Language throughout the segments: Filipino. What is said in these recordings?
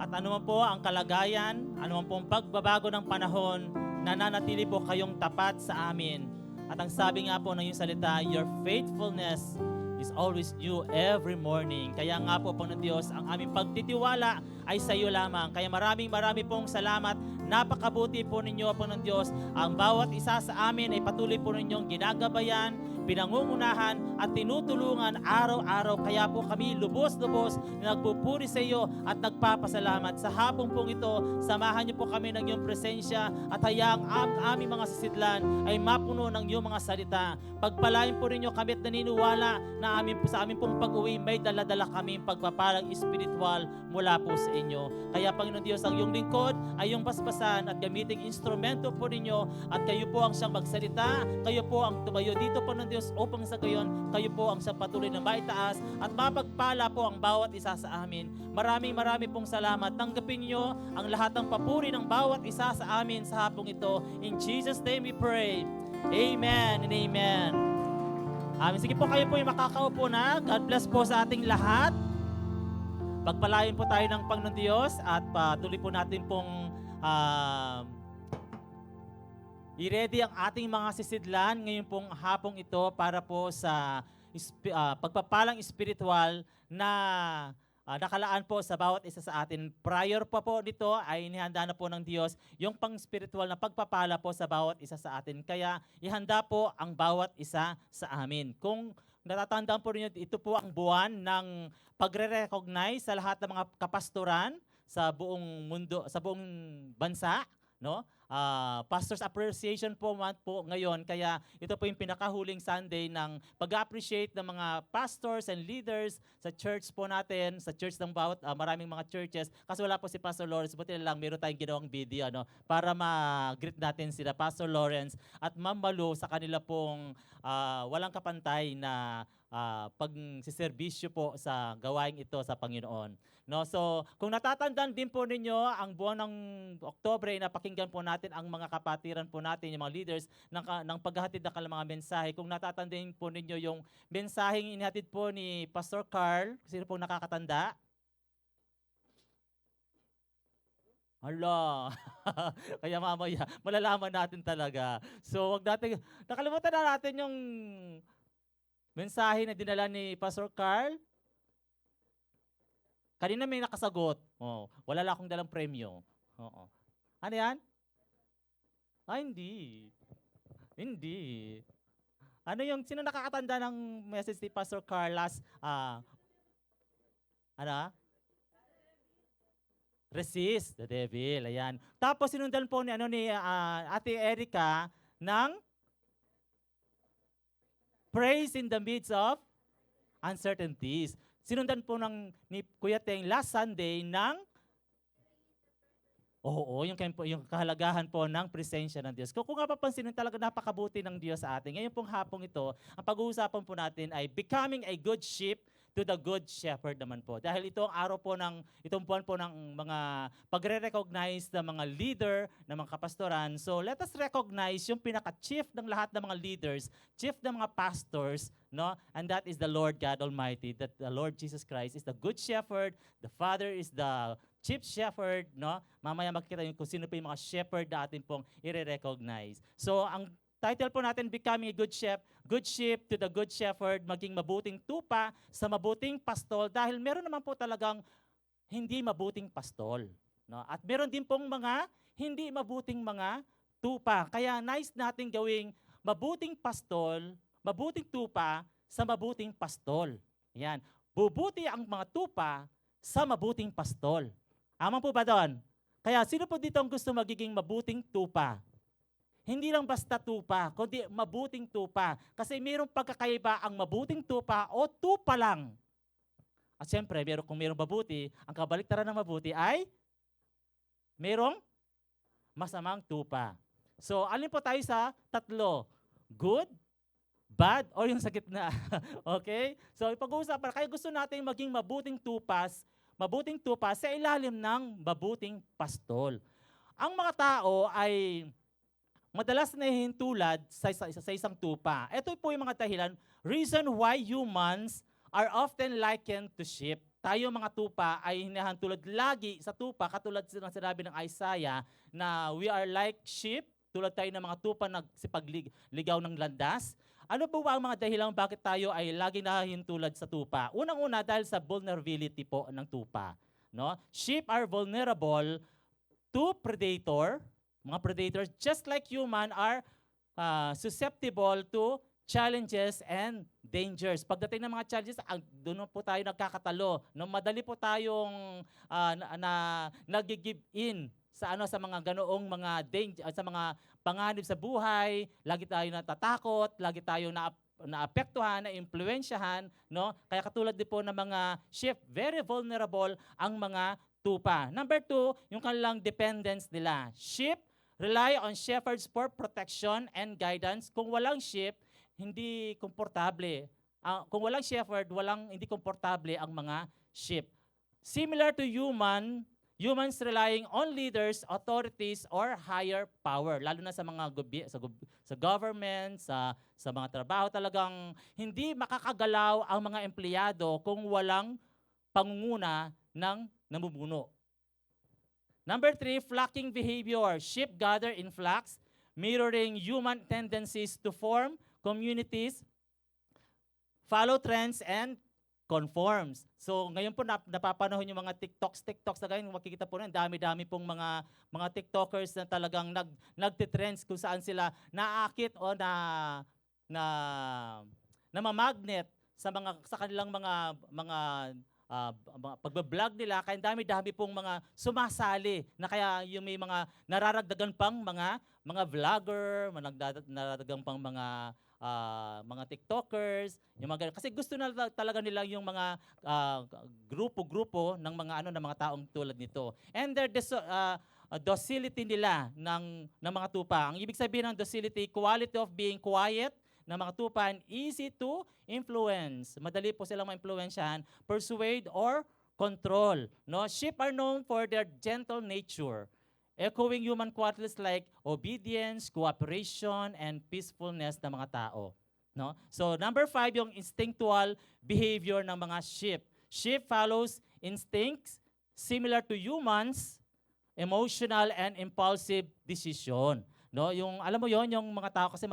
At anuman po ang kalagayan, anuman po ang pagbabago ng panahon, nananatili po kayong tapat sa amin. At ang sabi nga po ng iyong salita, your faithfulness is always new every morning. Kaya nga po, Panginoon Diyos, ang aming pagtitiwala ay sa iyo lamang. Kaya maraming pong salamat. Napakabuti po ninyo, Panginoon Diyos. Ang bawat isa sa amin ay patuloy po ninyong ginagabayan, pinangungunahan at tinutulungan araw-araw. Kaya po kami lubos-lubos na nagpupuri sa iyo at nagpapasalamat. Sa hapong pong ito, samahan niyo po kami ng iyong presensya at hayaang aming mga sisidlan ay mapuno ng iyong mga salita. Pagpalain po ninyo kami at naniniwala na sa amin pong pag-uwi may dala-dala kami pagpapalang espiritual mula po sa inyo. Kaya Panginoon Diyos, ang iyong lingkod ay iyong basbasan at gamiting instrumento po ninyo at kayo po ang siyang magsalita, kayo po ang tumayo dito, Panginoon Diyos, upang sa gayon, kayo po ang siyang patuloy na maitaas at mapagpala po ang bawat isa sa amin. Maraming pong salamat. Tanggapin niyo ang lahat ng papuri ng bawat isa sa amin sa hapong ito. In Jesus' name we pray. Amen and amen. Sige po, kayo po yung makakaupo na. God bless po sa ating lahat. Pagpalain po tayo ng Panginoon Diyos at patuloy po natin pong i-ready ang ating mga sisidlan ngayon pong hapong ito para po sa pagpapalang espiritual na nakalaan po sa bawat isa sa atin. Prior pa po nito ay inihanda na po ng Diyos yung pang-spiritual na pagpapala po sa bawat isa sa atin. Kaya ihanda po ang bawat isa sa amin. Kung natatandaan po ninyo, ito po ang buwan ng pagre-recognize sa lahat ng mga kapastoran sa buong mundo, sa buong bansa, no? Pastors Appreciation po month po ngayon, kaya ito po yung pinakahuling Sunday ng pag-appreciate ng mga pastors and leaders sa church po natin, sa church ng bawat maraming mga churches. Kasi wala po si Pastor Lawrence, buti na lang meron tayong ginawang video para ma-greet natin sila Pastor Lawrence at Ma'am Malu sa kanila pong walang kapantay na pagsiservisyo po sa gawain ito sa Panginoon. No, so kung natatandaan din po ninyo, ang buwan ng Oktubre, napakinggan po natin ang mga kapatiran po natin, yung mga leaders ng paghahatid ng kanilang mga mensahe. Kung natatandaan po ninyo yung mensaheng inihatid po ni Pastor Carl, sino pong nakakatanda? Hala, kaya mamaya, malalaman natin talaga. So wag natin, nakalimutan na natin yung mensahe na dinala ni Pastor Carl. Kanina may nakasagot. Wala lang akong dalang premyo. Oo. Ano yan? Hindi. Hindi. Ano yung, sino nakakatanda ng message ni Pastor Carl last, resist the devil. Ayan. Tapos sinundan po ni Ate Erica ng praise in the midst of uncertainties. Sinundan po ni Kuya Teng last Sunday ng yung kahalagahan po ng presensya ng Diyos. Kung napapansin, talaga napakabuti ng Diyos sa atin. Ngayon pong hapong ito, ang pag-uusapan po natin ay becoming a good sheep to the good shepherd naman po. Dahil ito ang araw po itong buwan po ng mga pagre-recognize ng mga leader, ng mga kapastoran. So let us recognize yung pinaka-chief ng lahat ng mga leaders, chief ng mga pastors, no? And that is the Lord God Almighty, that the Lord Jesus Christ is the good shepherd, the Father is the chief shepherd, no? Mamaya makikita niyo kung sino pa yung mga shepherd na atin pong i-recognize. So ang title po natin, Becoming a Good Sheep to the Good Shepherd, maging mabuting tupa sa mabuting pastol, dahil meron naman po talagang hindi mabuting pastol, no? At meron din pong mga hindi mabuting mga tupa. Kaya nice natin gawing mabuting pastol, mabuting tupa sa mabuting pastol. Yan. Bubuti ang mga tupa sa mabuting pastol. Aman po ba doon? Kaya sino po dito ang gusto magiging mabuting tupa? Hindi lang basta tupa, kundi mabuting tupa. Kasi mayroong pagkakaiba ang mabuting tupa o tupa lang. At siyempre, kung mayroong mabuti, ang kabaliktaran ng mabuti ay mayroong masamang tupa. So, alin po tayo sa tatlo? Good, bad, o yung sa gitna? Okay? So, ipag-uusapan, kaya gusto natin maging mabuting tupa sa ilalim ng mabuting pastol. Ang mga tao ay madalas nahihintulad sa isang tupa. Ito po yung mga dahilan, reason why humans are often likened to sheep. tayo mga tupa ay hinahantulad lagi sa tupa, katulad ng sinabi ng Isaiah na we are like sheep, tulad tayo ng mga tupa nagsipagligaw ng landas. Ano po ba ang mga dahilan bakit tayo ay laging nahahintulad sa tupa? Unang-una dahil sa vulnerability po ng tupa. No? Sheep are vulnerable to predator, mga predators, just like human are susceptible to challenges and dangers. Pagdating ng mga challenges, doon po tayo nagkakatalo. No, madali po tayong nag-give in sa mga ganoong mga sa mga panganib sa buhay, lagi tayo natatakot, lagi tayo naapektuhan, naimpluwensyahan, no? Kaya katulad din po ng mga sheep, very vulnerable ang mga tupa. Number 2, yung kanilang dependence nila. Sheep rely on shepherds for protection and guidance. Kung walang sheep, hindi komportable. Kung walang shepherd, hindi komportable ang mga sheep. Similar to humans relying on leaders, authorities, or higher power. Lalo na sa mga sa government, sa mga trabaho, talagang hindi makakagalaw ang mga empleyado kung walang pangunguna ng namumuno. Number 3, flocking behavior. Sheep gather in flocks, mirroring human tendencies to form communities, follow trends, and conforms. So ngayon po napapanahon yung mga TikToks na ganyan, makikita po na dami-dami pong mga TikTokers na talagang nagtitrends kung saan sila naakit o namamagnet sa kanilang mga pagbablog nila, kaya dami-dami pong mga sumasali na kaya yung may mga nararagdagan pang mga vlogger, nararagdagan pang mga TikTokers, yung mga kasi gusto na talaga nila yung mga grupo-grupo ng ng mga taong tulad nito. And their docility nila ng mga tupa. Ang ibig sabihin ng docility, quality of being quiet ng mga tupa, and easy to influence. Madali po silang ma-influensyahan, persuade or control. No, sheep are known for their gentle nature, echoing human qualities like obedience, cooperation, and peacefulness ng mga tao. No? So number 5, yung instinctual behavior ng mga sheep. Sheep follows instincts similar to humans, emotional and impulsive decision. No, yung alam mo yon, yung mga tao kasi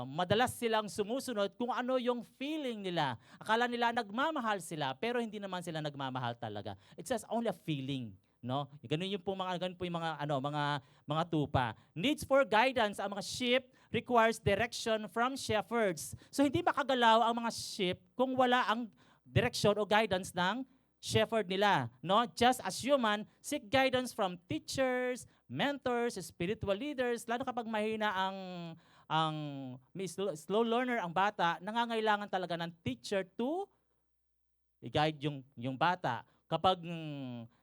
madalas silang sumusunod kung ano yung feeling nila. Akala nila nagmamahal sila, pero hindi naman sila nagmamahal talaga. It's just only a feeling. No? Ganun yung mga tupa. Needs for guidance ang mga sheep requires direction from shepherds. So hindi makagalaw ang mga sheep kung wala ang direction o guidance ng shepherd nila. No? Just as human, seek guidance from teachers, mentors, spiritual leaders, lalo kapag mahina ang may slow learner ang bata, nangangailangan talaga ng teacher to i-guide yung bata. Kapag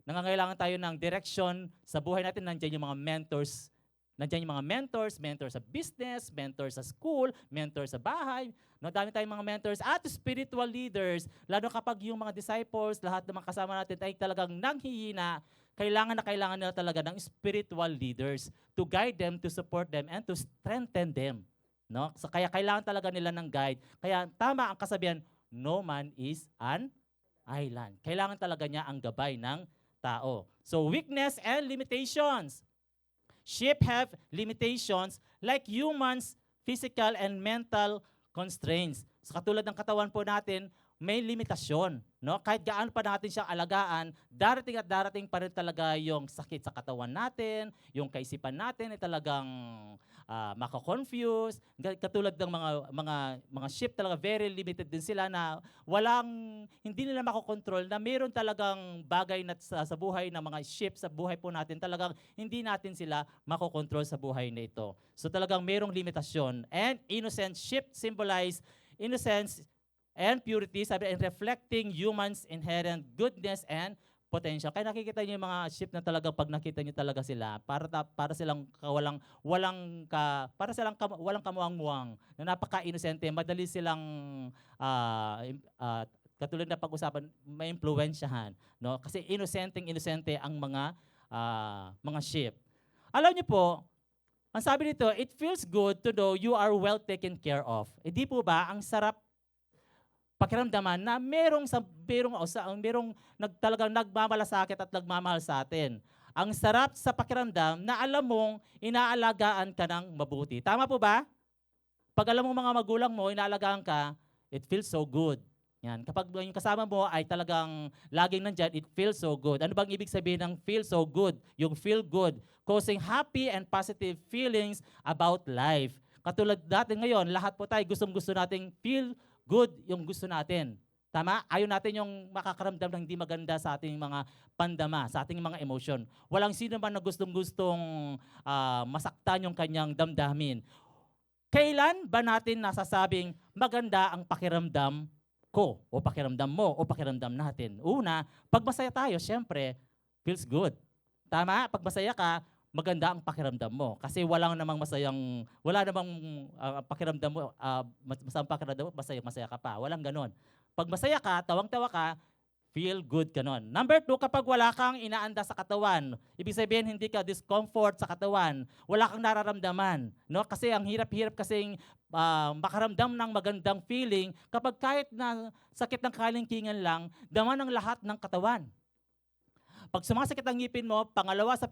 nangangailangan tayo ng direction sa buhay natin, nandiyan yung mga mentors. Nandiyan yung mga mentors sa business, mentors sa school, mentors sa bahay. No, dami tayong mga mentors at spiritual leaders. Lalo kapag yung mga disciples, lahat ng mga kasama natin ay talagang nanghihina, kailangan nila talaga ng spiritual leaders to guide them, to support them, and to strengthen them. No? So kaya kailangan talaga nila ng guide. Kaya tama ang kasabihan, no man is an island. Kailangan talaga niya ang gabay ng tao. So weakness and limitations. Sheep have limitations like humans, physical and mental constraints. So katulad ng katawan po natin, may limitasyon. No? Kahit gaano pa natin siyang alagaan, darating at darating pa rin talaga yung sakit sa katawan natin, yung kaisipan natin ay talagang mako-confuse. Katulad ng mga sheep, talaga very limited din sila na hindi nila makokontrol, na mayroon talagang bagay na sa buhay ng mga sheep, sa buhay po natin, talagang hindi natin sila makokontrol sa buhay na ito. So talagang mayroong limitasyon. And innocent sheep symbolize innocence and purity, sabi, and reflecting humans' inherent goodness and potential. Kaya nakikita niyo yung mga sheep na talaga pag nakita niyo talaga sila, para silang walang kamuang-muang, na napaka-inosente, madali silang katulad na pag-usapan, may impluwensyahan, no? Kasi inosente ang mga sheep. Alam niyo po, ang sabi nito, it feels good to know you are well taken care of. Di po ba, ang sarap pakiramdaman na merong talagang nagmamalasakit at nagmamahal sa atin. Ang sarap sa pakiramdam na alam mong inaalagaan ka ng mabuti. Tama po ba? Pag alam mo mga magulang mo, inaalagaan ka, it feels so good. Yan. Kapag yung kasama mo ay talagang laging nandyan, it feels so good. Ano bang ibig sabihin ng feel so good? Yung feel good, causing happy and positive feelings about life. Katulad natin ngayon, lahat po tayo gustong-gusto nating feel good yung gusto natin. Tama? Ayaw natin yung makakaramdam ng hindi maganda sa ating mga pandama, sa ating mga emotion. Walang sino man na gustong-gustong masaktan yung kanyang damdamin. Kailan ba natin nasasabing maganda ang pakiramdam ko o pakiramdam mo o pakiramdam natin? Una, pag masaya tayo, syempre, feels good. Tama? Pag masaya ka, maganda ang pakiramdam mo. Kasi wala namang pakiramdam mo, masamang pakiramdam mo, masaya ka pa. Walang ganon. Pag masaya ka, tawang-tawa ka, feel good ka nun. Number 2, kapag wala kang inaanda sa katawan, ibig sabihin hindi ka discomfort sa katawan, wala kang nararamdaman. No? Kasi ang hirap-hirap kasing makaramdam ng magandang feeling kapag kahit na sakit ng kalingkingan lang, dama ng lahat ng katawan. Pag sumasakit ang ngipin mo, pangalawa sa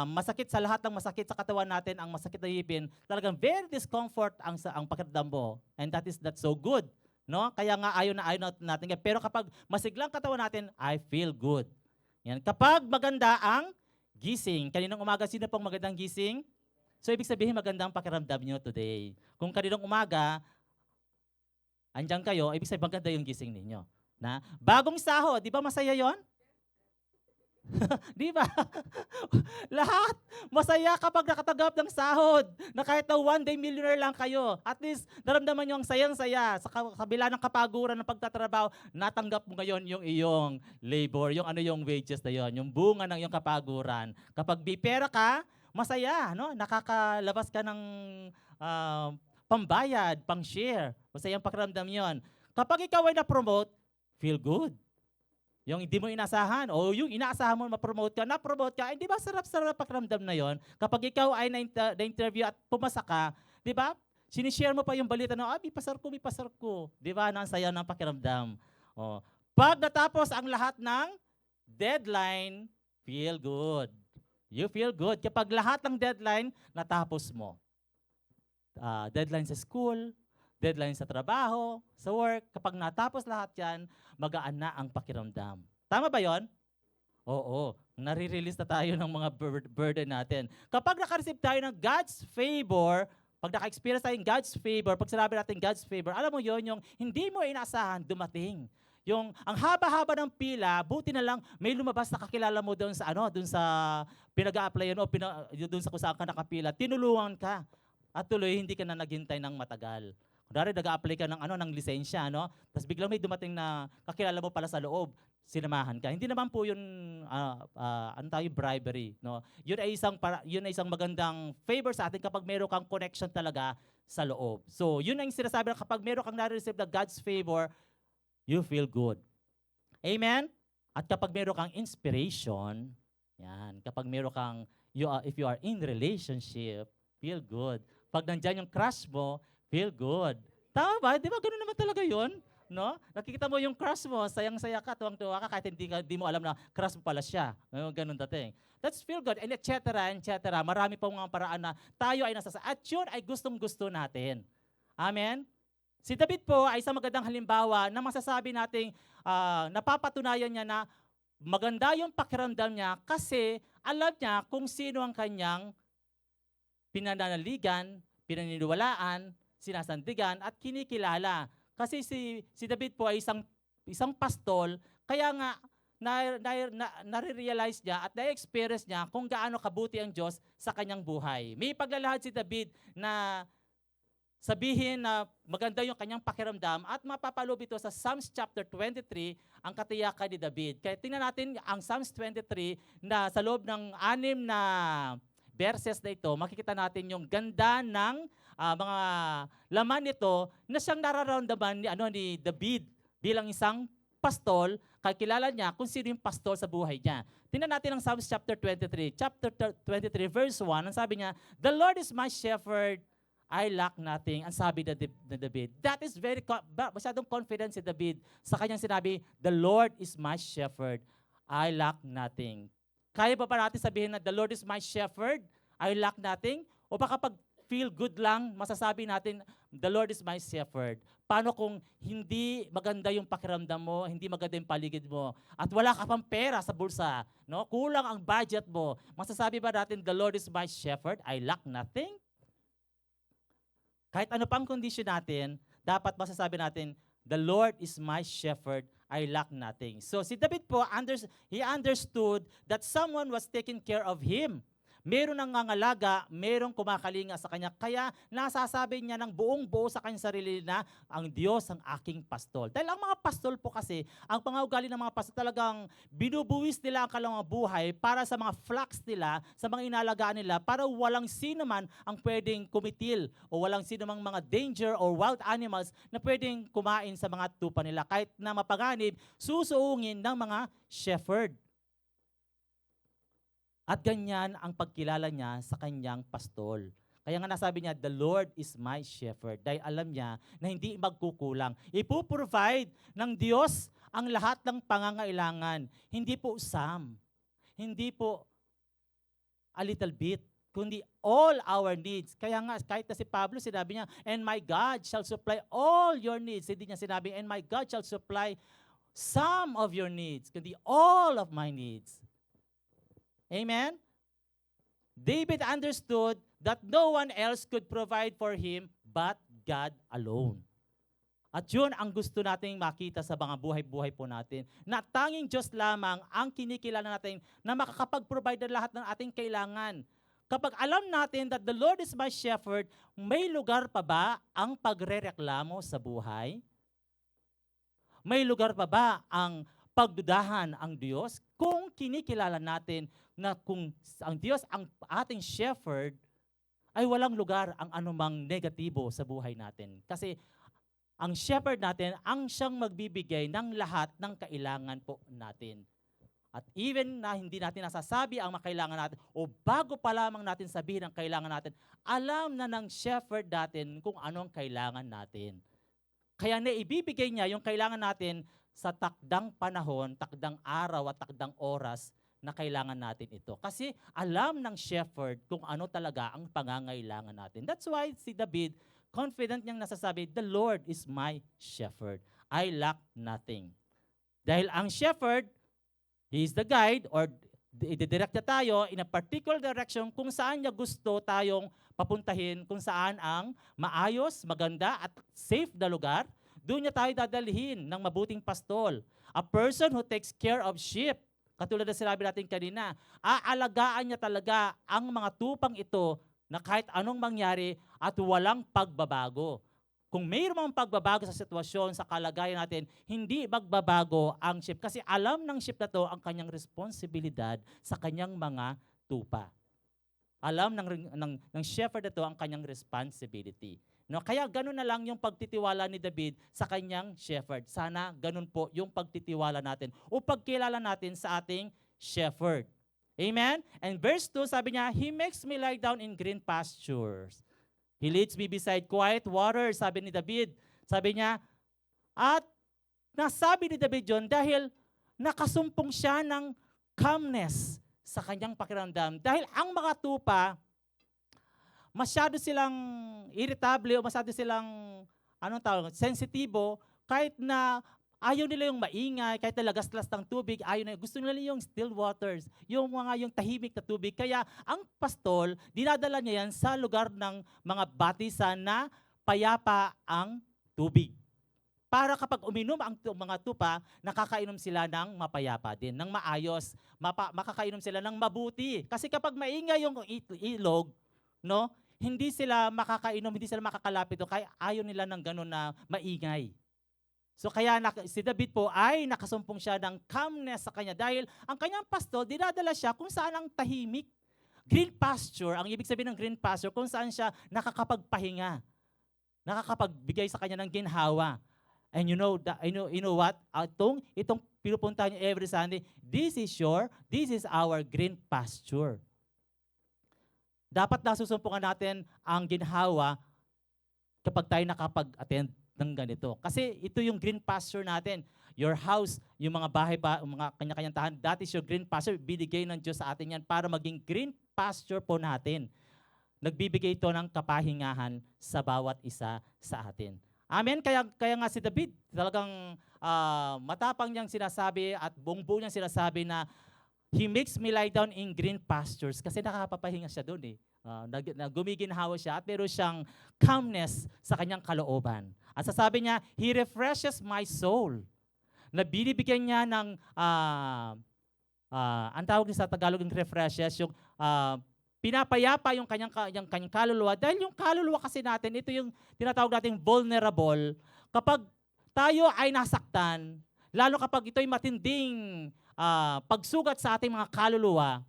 masakit sa lahat ng masakit sa katawan natin, ang masakit na ngipin, talagang very discomfort ang pakiramdam mo. And that's so good. No? Kaya nga ayaw natin. Pero kapag masiglang katawan natin, I feel good. Yan. Kapag maganda ang gising, kaninang umaga, sino pong magandang gising? So ibig sabihin magandang pakiramdam nyo today. Kung kaninang umaga, andyan kayo, ibig sabihin maganda yung gising ninyo. Na? Bagong sahod, di ba masaya yon? Di ba? Lahat masaya kapag nakatanggap ng sahod na kahit na one day millionaire lang kayo. At least naramdaman nyo ang sayang-saya sa kabila ng kapaguran ng pagtatrabaho, natanggap mo ngayon yung iyong labor, yung wages na yon, yung bunga ng iyong kapaguran. Kapag may pera ka, masaya, no? Nakakalabas ka ng pambayad, pang-share. Masaya ang pakiramdam yon. Kapag ikaw ay na-promote, feel good. Yung hindi mo inasahan o yung inaasahan mo na-promote ka, hindi ba sarap-sarap pakiramdam na yon? Kapag ikaw ay na-interview at pumasa ka, di ba? Sinishare mo pa yung balita na, may pasar ko. Di ba? Ang saya ng pakiramdam. O. Pag natapos ang lahat ng deadline, feel good. You feel good. Kapag lahat ng deadline, natapos mo. Deadline sa school, deadline sa trabaho, sa work, kapag natapos lahat yan, magaan na ang pakiramdam. Tama ba yon? Oo. Nare-release na tayo ng mga burden natin. Kapag naka-receive tayo ng God's favor, pag naka-experience tayo ng God's favor, pag sinabi natin God's favor, alam mo yon, yung hindi mo inaasahan, dumating. Yung ang haba-haba ng pila, buti na lang may lumabas na kakilala mo doon sa doon sa pinag-a-applyan o doon sa kung saan ka nakapila, tinulungan ka. At tuloy hindi ka na naghintay ng matagal. Kunwari, nag-a-apply ka ng lisensya, no? Tapos biglang may dumating na kakilala mo pala sa loob, sinamahan ka. Hindi naman po yun, bribery, no? Yun ay isang magandang favor sa atin kapag meron kang connection talaga sa loob. So, yun ang sinasabi na kapag meron kang na-receive na God's favor, you feel good. Amen? At kapag meron kang inspiration, yan, kapag meron kang, if you are in relationship, feel good. Pag nandyan yung crush mo, feel good. Tama ba? Di ba ganun naman talaga yun? No? Nakikita mo yung crush mo, sayang-saya ka, tuwang-tuwa ka, kahit hindi mo alam na crush mo pala siya. Ganun dating. That's feel good, and et cetera. Marami pa mga paraan na tayo ay nasa at yun ay gustong-gusto natin. Amen? Si David po ay isang magandang halimbawa na masasabi nating napapatunayan niya na maganda yung pakiramdam niya kasi alam niya kung sino ang kanyang pinananaligan, pinaniniwalaan, sinasandigan at kinikilala. Kasi si David po ay isang pastol, kaya nga nare-realize niya at na-experience niya kung gaano kabuti ang Diyos sa kanyang buhay. May paglalahad si David na sabihin na maganda yung kanyang pakiramdam at mapapalob ito sa Psalms chapter 23, ang katiyakan ni David. Kaya tingnan natin ang Psalms 23 na sa loob ng 6 na verses na ito, makikita natin yung ganda ng mga laman nito na siyang nararamdaman ni David bilang isang pastol, kakilala niya kung sino yung pastol sa buhay niya. Tingnan natin ang Psalms chapter 23. Chapter 23 verse 1, ang sabi niya, "The Lord is my shepherd, I lack nothing. Ang sabi na David. That is masyadong confident si David sa kanyang sinabi, the Lord is my shepherd. I lack nothing. Kaya ba natin sabihin na the Lord is my shepherd? I lack nothing? O baka pag feel good lang, masasabi natin, the Lord is my shepherd. Paano kung hindi maganda yung pakiramdam mo, hindi maganda yung paligid mo, at wala ka pang pera sa bulsa, no? Kulang ang budget mo, masasabi ba natin, the Lord is my shepherd, I lack nothing? Kahit ano pang kondisyon natin, dapat masasabi natin, the Lord is my shepherd, I lack nothing. So si David po, he understood that someone was taking care of him. Meron nang ngangalaga, merong kumakalinga sa kanya. Kaya nasasabi niya ng buong-buo sa kanyang sarili na ang Diyos ang aking pastol. Dahil ang mga pastol po kasi, ang pangaugali ng mga pastol talagang binubuwis nila ang kanilang buhay para sa mga flocks nila, sa mga inalagaan nila, para walang sino man ang pwedeng kumitil o walang sino mang mga danger or wild animals na pwedeng kumain sa mga tupa nila. Kahit na mapaganib, susuungin ng mga shepherd. At ganyan ang pagkilala niya sa kanyang pastol. Kaya nga nasabi niya, the Lord is my shepherd. Dahil alam niya na hindi magkukulang. Ipuprovide ng Diyos ang lahat ng pangangailangan. Hindi po some. Hindi po a little bit. Kundi all our needs. Kaya nga, kahit na si Pablo, sinabi niya, and my God shall supply all your needs. Hindi niya sinabi, and my God shall supply some of your needs. Kundi all of my needs. Amen? David understood that no one else could provide for him but God alone. At yun ang gusto nating makita sa mga buhay-buhay po natin, na tanging Diyos lamang ang kinikilala natin na makakapag-provide ng lahat ng ating kailangan. Kapag alam natin that the Lord is my shepherd, may lugar pa ba ang pagrereklamo sa buhay? May lugar pa ba ang pagdudahan ang Diyos? Kung kinikilala natin na kung ang Diyos ang ating shepherd, ay walang lugar ang anumang negatibo sa buhay natin. Kasi ang shepherd natin, ang siyang magbibigay ng lahat ng kailangan po natin. At even na hindi natin nasasabi ang makailangan natin, o bago pa lamang natin sabihin ang kailangan natin, alam na ng shepherd natin kung anong kailangan natin. Kaya naibibigay niya yung kailangan natin sa takdang panahon, takdang araw at takdang oras na kailangan natin ito. Kasi alam ng shepherd kung ano talaga ang pangangailangan natin. That's why si David, confident niyang nasasabi, the Lord is my shepherd. I lack nothing. Dahil ang shepherd, he is the guide or ididirect niya tayo in a particular direction kung saan niya gusto tayong papuntahin, kung saan ang maayos, maganda at safe na lugar. Doon niya tayo dadalhin ng mabuting pastol. A person who takes care of sheep. Katulad na sinabi natin kanina, aalagaan niya talaga ang mga tupang ito na kahit anong mangyari at walang pagbabago. Kung mayroong pagbabago sa sitwasyon, sa kalagayan natin, hindi magbabago ang sheep. Kasi alam ng sheep na to ang kanyang responsibilidad sa kanyang mga tupa. Alam ng shepherd na to ang kanyang responsibility. No, kaya ganun na lang yung pagtitiwala ni David sa kanyang shepherd. Sana ganun po yung pagtitiwala natin o pagkilala natin sa ating shepherd. Amen? And verse 2, sabi niya, he makes me lie down in green pastures. He leads me beside quiet waters, sabi ni David. Sabi niya, at nasabi ni David yun dahil nakasumpong siya ng calmness sa kanyang pakiramdam. Dahil ang mga tupa, masyado silang irritable o masyado silang sensitibo kahit na ayaw nila yung maingay, kahit na lagaslas ng tubig, ayaw nila, gusto nila yung still waters, yung tahimik na tubig. Kaya ang pastol, dinadala niya yan sa lugar ng mga batisan na payapa ang tubig. Para kapag uminom ang mga tupa, nakakainom sila ng mapayapa din, ng maayos, makakainom sila ng mabuti. Kasi kapag maingay yung ilog, no, hindi sila makakainom, hindi sila makakalapit o kaya ayaw nila ng gano'n na maingay. So kaya si David po ay nakasumpong siya ng calmness sa kanya dahil ang kanyang pastol, dinadala siya kung saan ang tahimik. Green pasture, ang ibig sabihin ng green pasture, kung saan siya nakakapagpahinga, nakakapagbigay sa kanya ng ginhawa. And you know what? Itong pinupuntahan niya every Sunday, this is our green pasture. Dapat nasusumpungan natin ang ginhawa kapag tayo nakapag-attend ng ganito. Kasi ito yung green pasture natin. Your house, yung mga bahay pa, yung mga kanya-kanyang tahan, that is your green pasture. Binigay ng Diyos sa atin yan para maging green pasture po natin. Nagbibigay ito ng kapahingahan sa bawat isa sa atin. Amen? Kaya nga si David, talagang matapang niyang sinasabi at buong-buo niyang sinasabi na He makes me lie down in green pastures kasi nakapapahinga siya doon eh. Gumiginhawa siya at meron siyang calmness sa kanyang kalooban. At sasabi niya, He refreshes my soul. Na binibigyan niya ng, ang tawag niya sa Tagalog ng refreshes, yung pinapayapa yung kanyang kaluluwa. Dahil yung kaluluwa kasi natin, ito yung tinatawag nating vulnerable. Kapag tayo ay nasaktan, lalo kapag ito'y matinding pagsugat sa ating mga kaluluwa,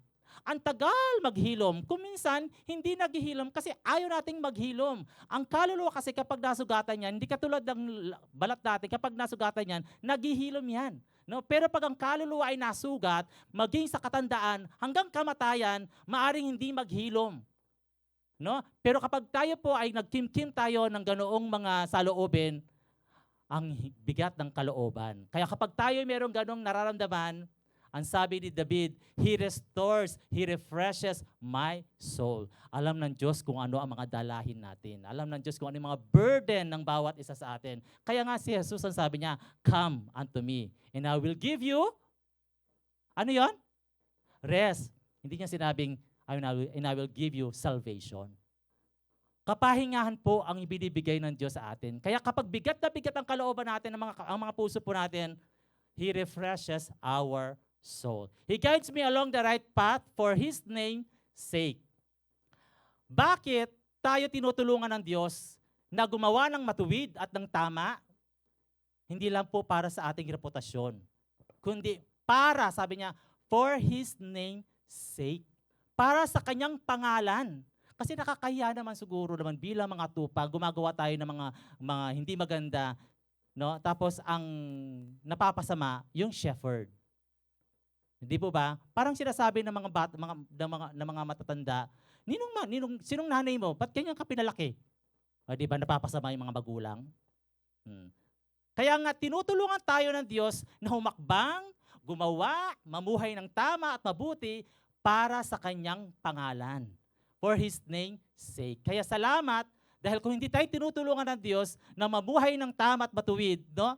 ang tagal maghilom. Kung minsan, hindi naghihilom kasi ayaw nating maghilom. Ang kaluluwa kasi kapag nasugatan yan, hindi katulad ng balat natin, kapag nasugatan yan, naghihilom yan. No? Pero pag ang kaluluwa ay nasugat, maging sa katandaan, hanggang kamatayan, maaring hindi maghilom. No? Pero kapag tayo po ay nagkimkim tayo ng ganoong mga saloobin, ang bigat ng kalooban. Kaya kapag tayo mayroong ganong nararamdaman, ang sabi ni David, He restores, He refreshes my soul. Alam ng Diyos kung ano ang mga dalahin natin. Alam ng Diyos kung ano yung mga burden ng bawat isa sa atin. Kaya nga si Jesus ang sabi niya, Come unto me, and I will give you, ano yon? Rest. Hindi niya sinabing, and I will give you salvation. Kapahingahan po ang ibinibigay ng Diyos sa atin. Kaya kapag bigat na bigat ang kalooban natin, ang mga puso po natin, He refreshes our soul. He guides me along the right path for His name's sake. Bakit tayo tinutulungan ng Diyos na gumawa ng matuwid at ng tama? Hindi lang po para sa ating reputasyon, kundi para, sabi niya, for His name's sake. Para sa Kanyang pangalan. Kasi nakakahiya naman siguro naman bilang mga tupa, gumagawa tayo ng mga hindi maganda, no? Tapos ang napapasama yung shepherd. Hindi po ba? Parang sinasabi ng mga matatanda, sinong nanay mo? Ba't ganyan ka pinalaki? O, di ba napapasama yung mga magulang? Kaya nga tinutulungan tayo ng Diyos na humakbang, gumawa, mamuhay ng tama at mabuti para sa Kanyang pangalan. For His name's sake. Kaya salamat dahil kung hindi tayo tinutulungan ng Diyos na mamuhay ng tama at matuwid, no?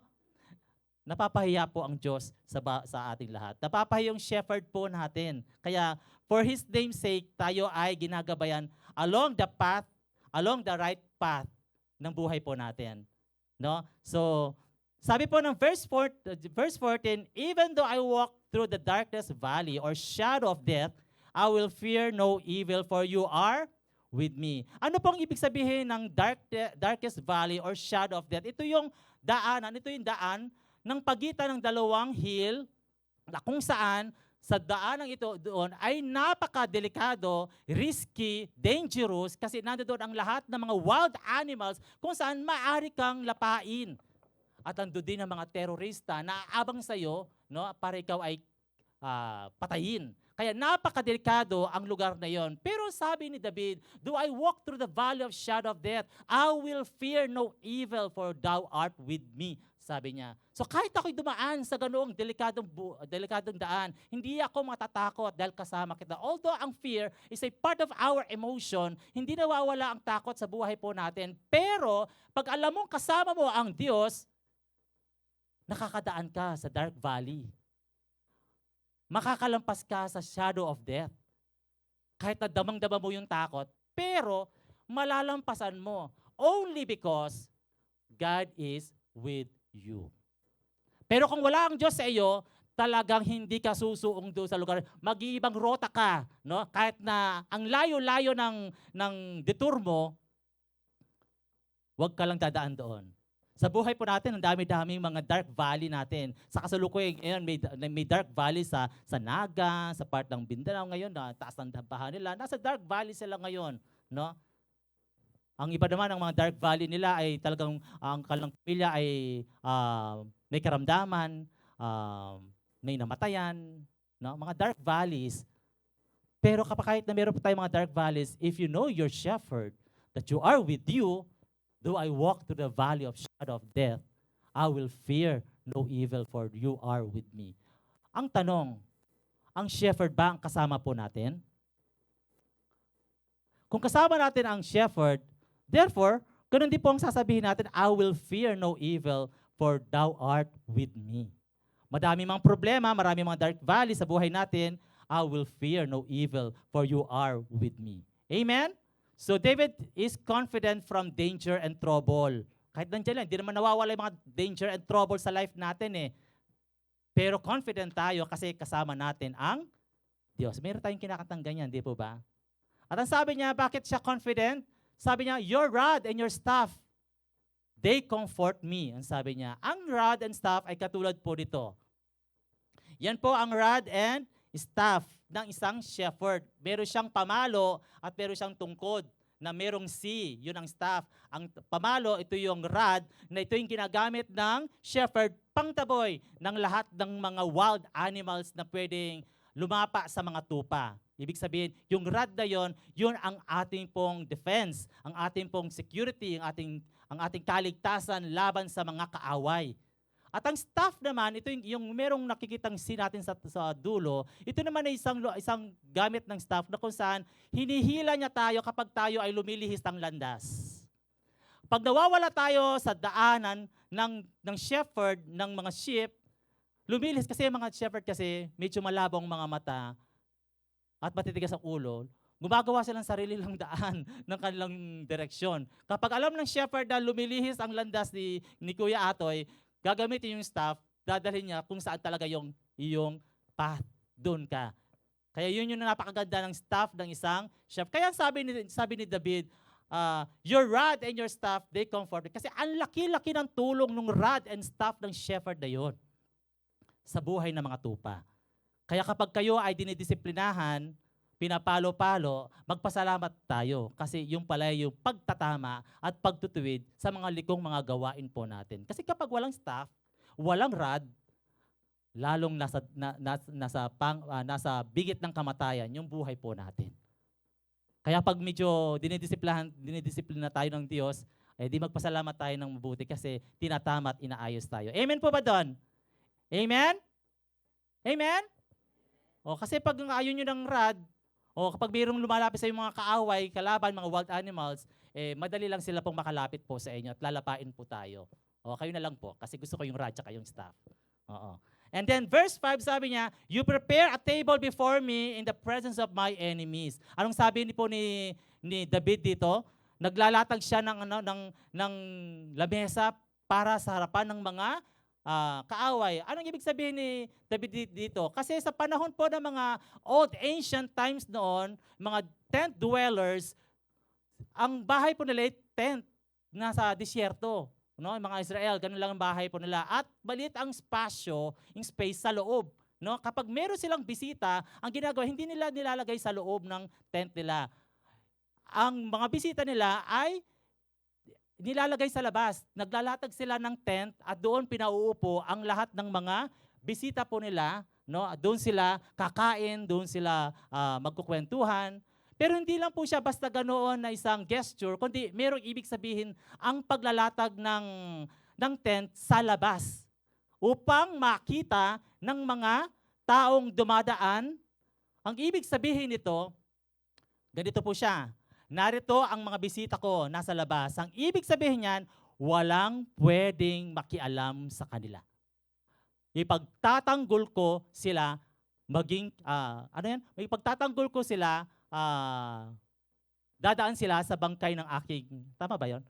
Napapahiya po ang Diyos sa ating lahat. Napapahiya yung shepherd po natin. Kaya for His name's sake, tayo ay ginagabayan along the right path ng buhay po natin. No? So, sabi po ng verse 14, even though I walk through the darkest valley or shadow of death, I will fear no evil for you are with me. Ano pong ibig sabihin ng darkest valley or shadow of death? Ito yung daan ng pagitan ng dalawang hill na kung saan sa daanang ito doon ay napakadelikado, risky, dangerous kasi nandoon ang lahat ng mga wild animals kung saan maaari kang lapain. At nandoon din ang mga terorista na aabang sa iyo, no, para ikaw ay patayin. Kaya napakadelikado ang lugar na yon. Pero sabi ni David, do I walk through the valley of shadow of death, I will fear no evil for thou art with me. Sabi niya. So kahit ako'y dumaan sa ganoong delikadong daan, hindi ako matatakot dahil kasama kita. Although ang fear is a part of our emotion, hindi nawawala ang takot sa buhay po natin. Pero pag alam mong kasama mo ang Diyos, nakakadaan ka sa dark valley. Makakalampas ka sa shadow of death. Kahit na damang-dama mo yung takot, pero malalampasan mo only because God is with you. Pero kung wala ang Diyos sa iyo, talagang hindi ka susuong doon sa lugar. Mag-iibang rota ka, no? Kahit na ang layo-layo ng detour mo, huwag ka lang dadaan doon. Sa buhay po natin, ang dami-daming mga dark valley natin. Sa kasalukuyan, may dark valley sa Naga, sa part ng Mindanao ngayon, na taas ng dampahan nila. Nasa dark valley sila ngayon. No? Ang iba naman, ang mga dark valley nila ay talagang, ang kanilang pamilya ay may karamdaman, may namatayan. No? Mga dark valleys. Pero kahit na meron po tayong mga dark valleys, if you know your shepherd, that you are with you, Though I walk through the valley of shadow of death, I will fear no evil, for you are with me. Ang tanong, ang shepherd ba ang kasama po natin? Kung kasama natin ang shepherd, therefore, ganun din po ang sasabihin natin, I will fear no evil, for thou art with me. Madami mga problema, marami mga dark valley sa buhay natin, I will fear no evil, for you are with me. Amen? So David is confident from danger and trouble. Kahit nandiyan lang, hindi naman nawawala yung mga danger and trouble sa life natin eh. Pero confident tayo kasi kasama natin ang Diyos. Meron tayong kinakantang ganyan, di po ba? At ang sabi niya, bakit siya confident? Sabi niya, your rod and your staff, they comfort me. Ang sabi niya, ang rod and staff ay katulad po dito. Yan po ang rod and staff ng isang shepherd. Meron siyang pamalo at meron siyang tungkod na merong C, yun ang staff. Ang pamalo, ito yung rod, na ito yung ginagamit ng shepherd pangtaboy ng lahat ng mga wild animals na pwedeng lumapa sa mga tupa. Ibig sabihin, yung rod na yun ang ating pong defense, ang ating pong security, ang ating kaligtasan laban sa mga kaaway. At ang staff naman, ito yung merong nakikitang scene natin sa dulo, ito naman ay isang gamit ng staff na kung saan hinihila niya tayo kapag tayo ay lumilihis ng landas. Pag nawawala tayo sa daanan ng shepherd, ng mga sheep, lumilihis kasi mga shepherd kasi medyo malabong mga mata at matitigas ang ulo, gumagawa silang sarili lang daan ng kanilang direksyon. Kapag alam ng shepherd na lumilihis ang landas ni Kuya Atoy, gagamitin yung staff, dadalhin niya kung saan talaga yung path, doon ka. Kaya yun yung napakaganda ng staff ng isang shepherd. Kaya sabi ni David, your rod and your staff, they comfort me. Kasi ang laki-laki ng tulong ng rod and staff ng shepherd na yun sa buhay ng mga tupa. Kaya kapag kayo ay dinidisiplinahan, pinapalo-palo, magpasalamat tayo kasi yung pala yung pagtatama at pagtutuwid sa mga likong mga gawain po natin. Kasi kapag walang staff, walang rod, lalong nasa bigit ng kamatayan yung buhay po natin. Kaya pag medyo dinidisiplina tayo ng Diyos, di magpasalamat tayo ng mabuti kasi tinatama at inaayos tayo. Amen po ba doon? Amen? Amen? Kasi pag ayaw nyo ng rod, kapag mayroong lumalapit sa mga kaaway, kalaban, mga wild animals, madali lang sila pong makalapit po sa inyo at lalapain po tayo. Kayo na lang po, kasi gusto ko yung rod at yung staff. And then verse 5 sabi niya, you prepare a table before me in the presence of my enemies. Anong sabi ni David dito? Naglalatag siya ng lamesa para sa harapan ng mga kaaway. Anong ibig sabihin ni David dito? Kasi sa panahon po ng mga old ancient times noon, mga tent dwellers, ang bahay po nila ay tent nasa disyerto. No? Yung mga Israel, ganun lang ang bahay po nila. At maliit ang spasyo, yung space sa loob. No? Kapag meron silang bisita, ang ginagawa, hindi nila nilalagay sa loob ng tent nila. Ang mga bisita nila ay nilalagay sa labas. Naglalatag sila ng tent at doon pinauupo ang lahat ng mga bisita po nila. No? Doon sila kakain, doon sila magkukwentuhan. Pero hindi lang po siya basta ganoon na isang gesture, kundi merong ibig sabihin ang paglalatag ng tent sa labas upang makita ng mga taong dumadaan. Ang ibig sabihin nito, ganito po siya. Narito ang mga bisita ko nasa labas. Ang ibig sabihin niyan, walang pwedeng makialam sa kanila. Ipagtatanggol ko sila maging, ipagtatanggol ko sila, dadaan sila sa bangkay ng aking, tama ba yon?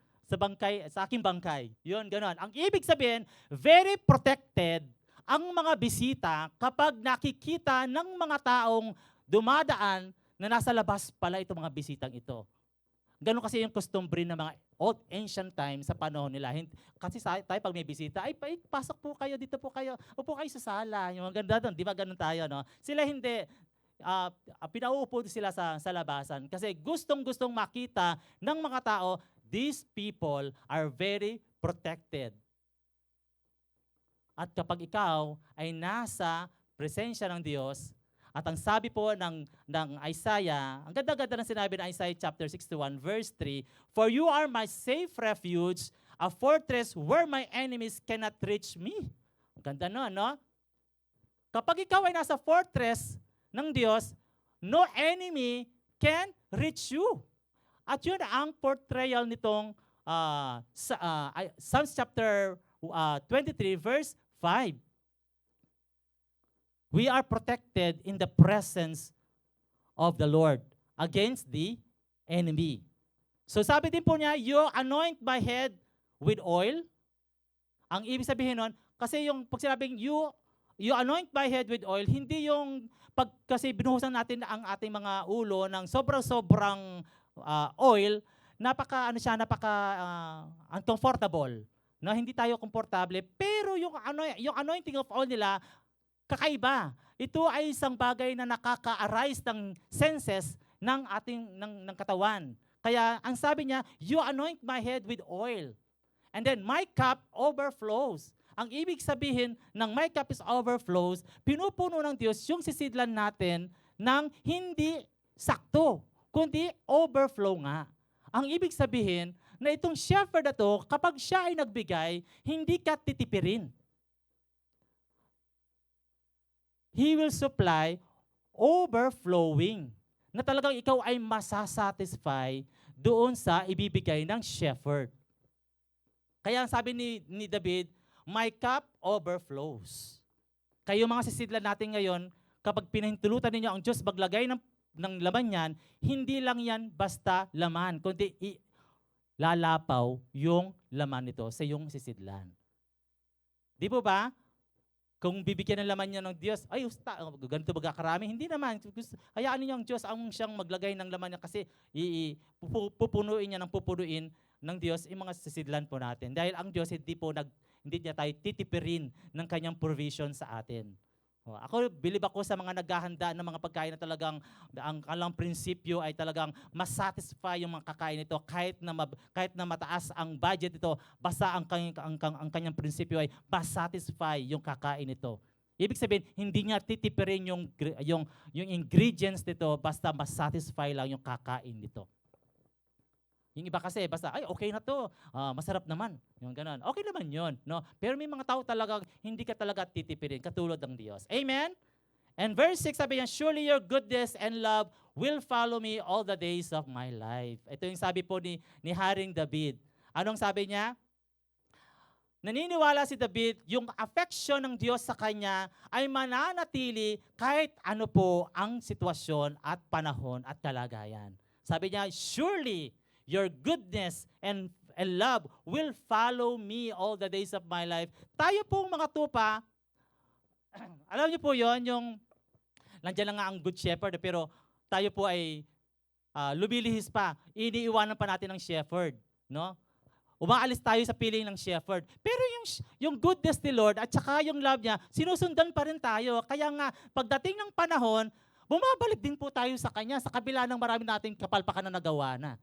Sa aking bangkay. Yun, gano'n. Ang ibig sabihin, very protected ang mga bisita kapag nakikita ng mga taong dumadaan na nasa labas pala itong mga bisitang ito. Ganun kasi yung customary ng mga old ancient times sa panahon nila. Kasi tayo pag may bisita, ay pasok po kayo, dito po kayo, upo kayo sa sala. Yung ganda doon, di ba ganun tayo, no? Sila hindi, pinauupo sila sa labasan kasi gustong-gustong makita ng mga tao, these people are very protected. At kapag ikaw ay nasa presensya ng Diyos, At ang sabi po ng Isaiah, ang ganda-ganda ng sinabi ng Isaiah chapter 61 verse 3, "For you are my safe refuge, a fortress where my enemies cannot reach me." Ang ganda no, no? Kapag ikaw ay nasa fortress ng Diyos, no enemy can reach you. At yun ang portrayal nitong Psalms chapter 23 verse 5. We are protected in the presence of the Lord against the enemy. So sabi din po niya, you anoint my head with oil. Ang ibig sabihin nun, kasi yung pag sinabing you anoint my head with oil, hindi yung pag kasi binuhusan natin ang ating mga ulo ng sobrang oil, napaka uncomfortable. No, hindi tayo komportable, pero yung anointing of oil nila kakaiba. Ito ay isang bagay na nakaka-arise ng senses ng ating ng katawan. Kaya ang sabi niya, you anoint my head with oil. And then my cup overflows. Ang ibig sabihin ng my cup is overflows, pinupuno ng Diyos yung sisidlan natin ng hindi sakto, kundi overflow nga. Ang ibig sabihin na itong shepherd na to, kapag siya ay nagbigay, hindi ka titipirin. He will supply overflowing, na talagang ikaw ay masasatisfy doon sa ibibigay ng shepherd. Kaya sabi ni David, my cup overflows. Kayo mga sisidlan natin ngayon, kapag pinahintulutan ninyo ang Diyos maglagay ng laman yan, hindi lang yan basta laman, kundi lalapaw yung laman nito sa iyong sisidlan. Di po ba? Kung bibigyan ng laman niya ng Diyos, ay, ganito magkakarami. Hindi naman. Hayaan niyo ang Diyos ang siyang maglagay ng laman niya kasi pupunuin niya ng pupunuin ng Diyos yung mga sisidlan po natin. Dahil ang Diyos hindi niya tayo titipirin ng kanyang provision sa atin. Ako, bilib ako sa mga naghahanda ng mga pagkain na talagang ang kalang prinsipyo ay talagang masatisfy yung mga kakain nito kahit na mataas ang budget nito, basta ang kanyang prinsipyo ay masatisfy yung kakain nito. Ibig sabihin, hindi niya titipirin yung ingredients nito basta masatisfy lang yung kakain nito. Yung iba kasi, basta, ay, okay na to, masarap naman. Yung ganun. Okay naman yun. No? Pero may mga tao talagang hindi ka talaga titipirin, katulad ng Diyos. Amen? And verse 6, sabi niya, surely your goodness and love will follow me all the days of my life. Ito yung sabi po ni Haring David. Anong sabi niya? Naniniwala si David, yung affection ng Diyos sa kanya ay mananatili kahit ano po ang sitwasyon at panahon at kalagayan. Sabi niya, surely your goodness and love will follow me all the days of my life. Tayo pong mga tupa, alam niyo po yon, yung nandiyan lang nga ang good shepherd, pero tayo po ay lumilihis pa. Iniiwanan pa natin ng shepherd, no? Umaalis tayo sa piling ng shepherd. Pero yung goodness ni Lord at saka yung love niya, sinusundan pa rin tayo. Kaya nga, pagdating ng panahon, bumabalik din po tayo sa Kanya sa kabila ng marami nating kapalpakan na nagawa na.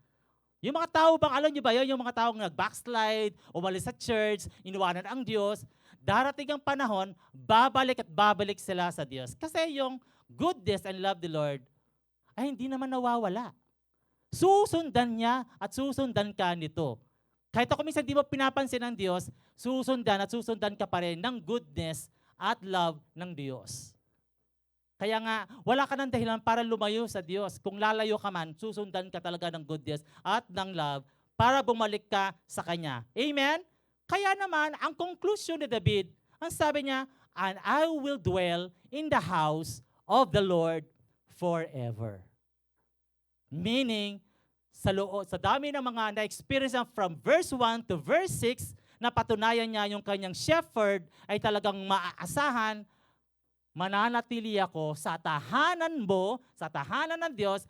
Yung mga tao bang, alam niyo ba yun, yung mga taong nag-backslide, umalis sa church, iniwanan ang Diyos, darating ang panahon, babalik at babalik sila sa Diyos. Kasi yung goodness and love the Lord ay hindi naman nawawala. Susundan niya at susundan ka nito. Kahit ako minsan di mo pinapansin ng Diyos, susundan at susundan ka pa rin ng goodness at love ng Diyos. Kaya nga, wala ka ng dahilan para lumayo sa Diyos. Kung lalayo ka man, susundan ka talaga ng goodness at ng love para bumalik ka sa Kanya. Amen? Kaya naman, ang conclusion ni David, ang sabi niya, and I will dwell in the house of the Lord forever. Meaning, sa dami ng mga na-experience from verse 1 to verse 6, napatunayan niya yung kanyang shepherd ay talagang maaasahan, mananatili ako sa tahanan mo, sa tahanan ng Diyos,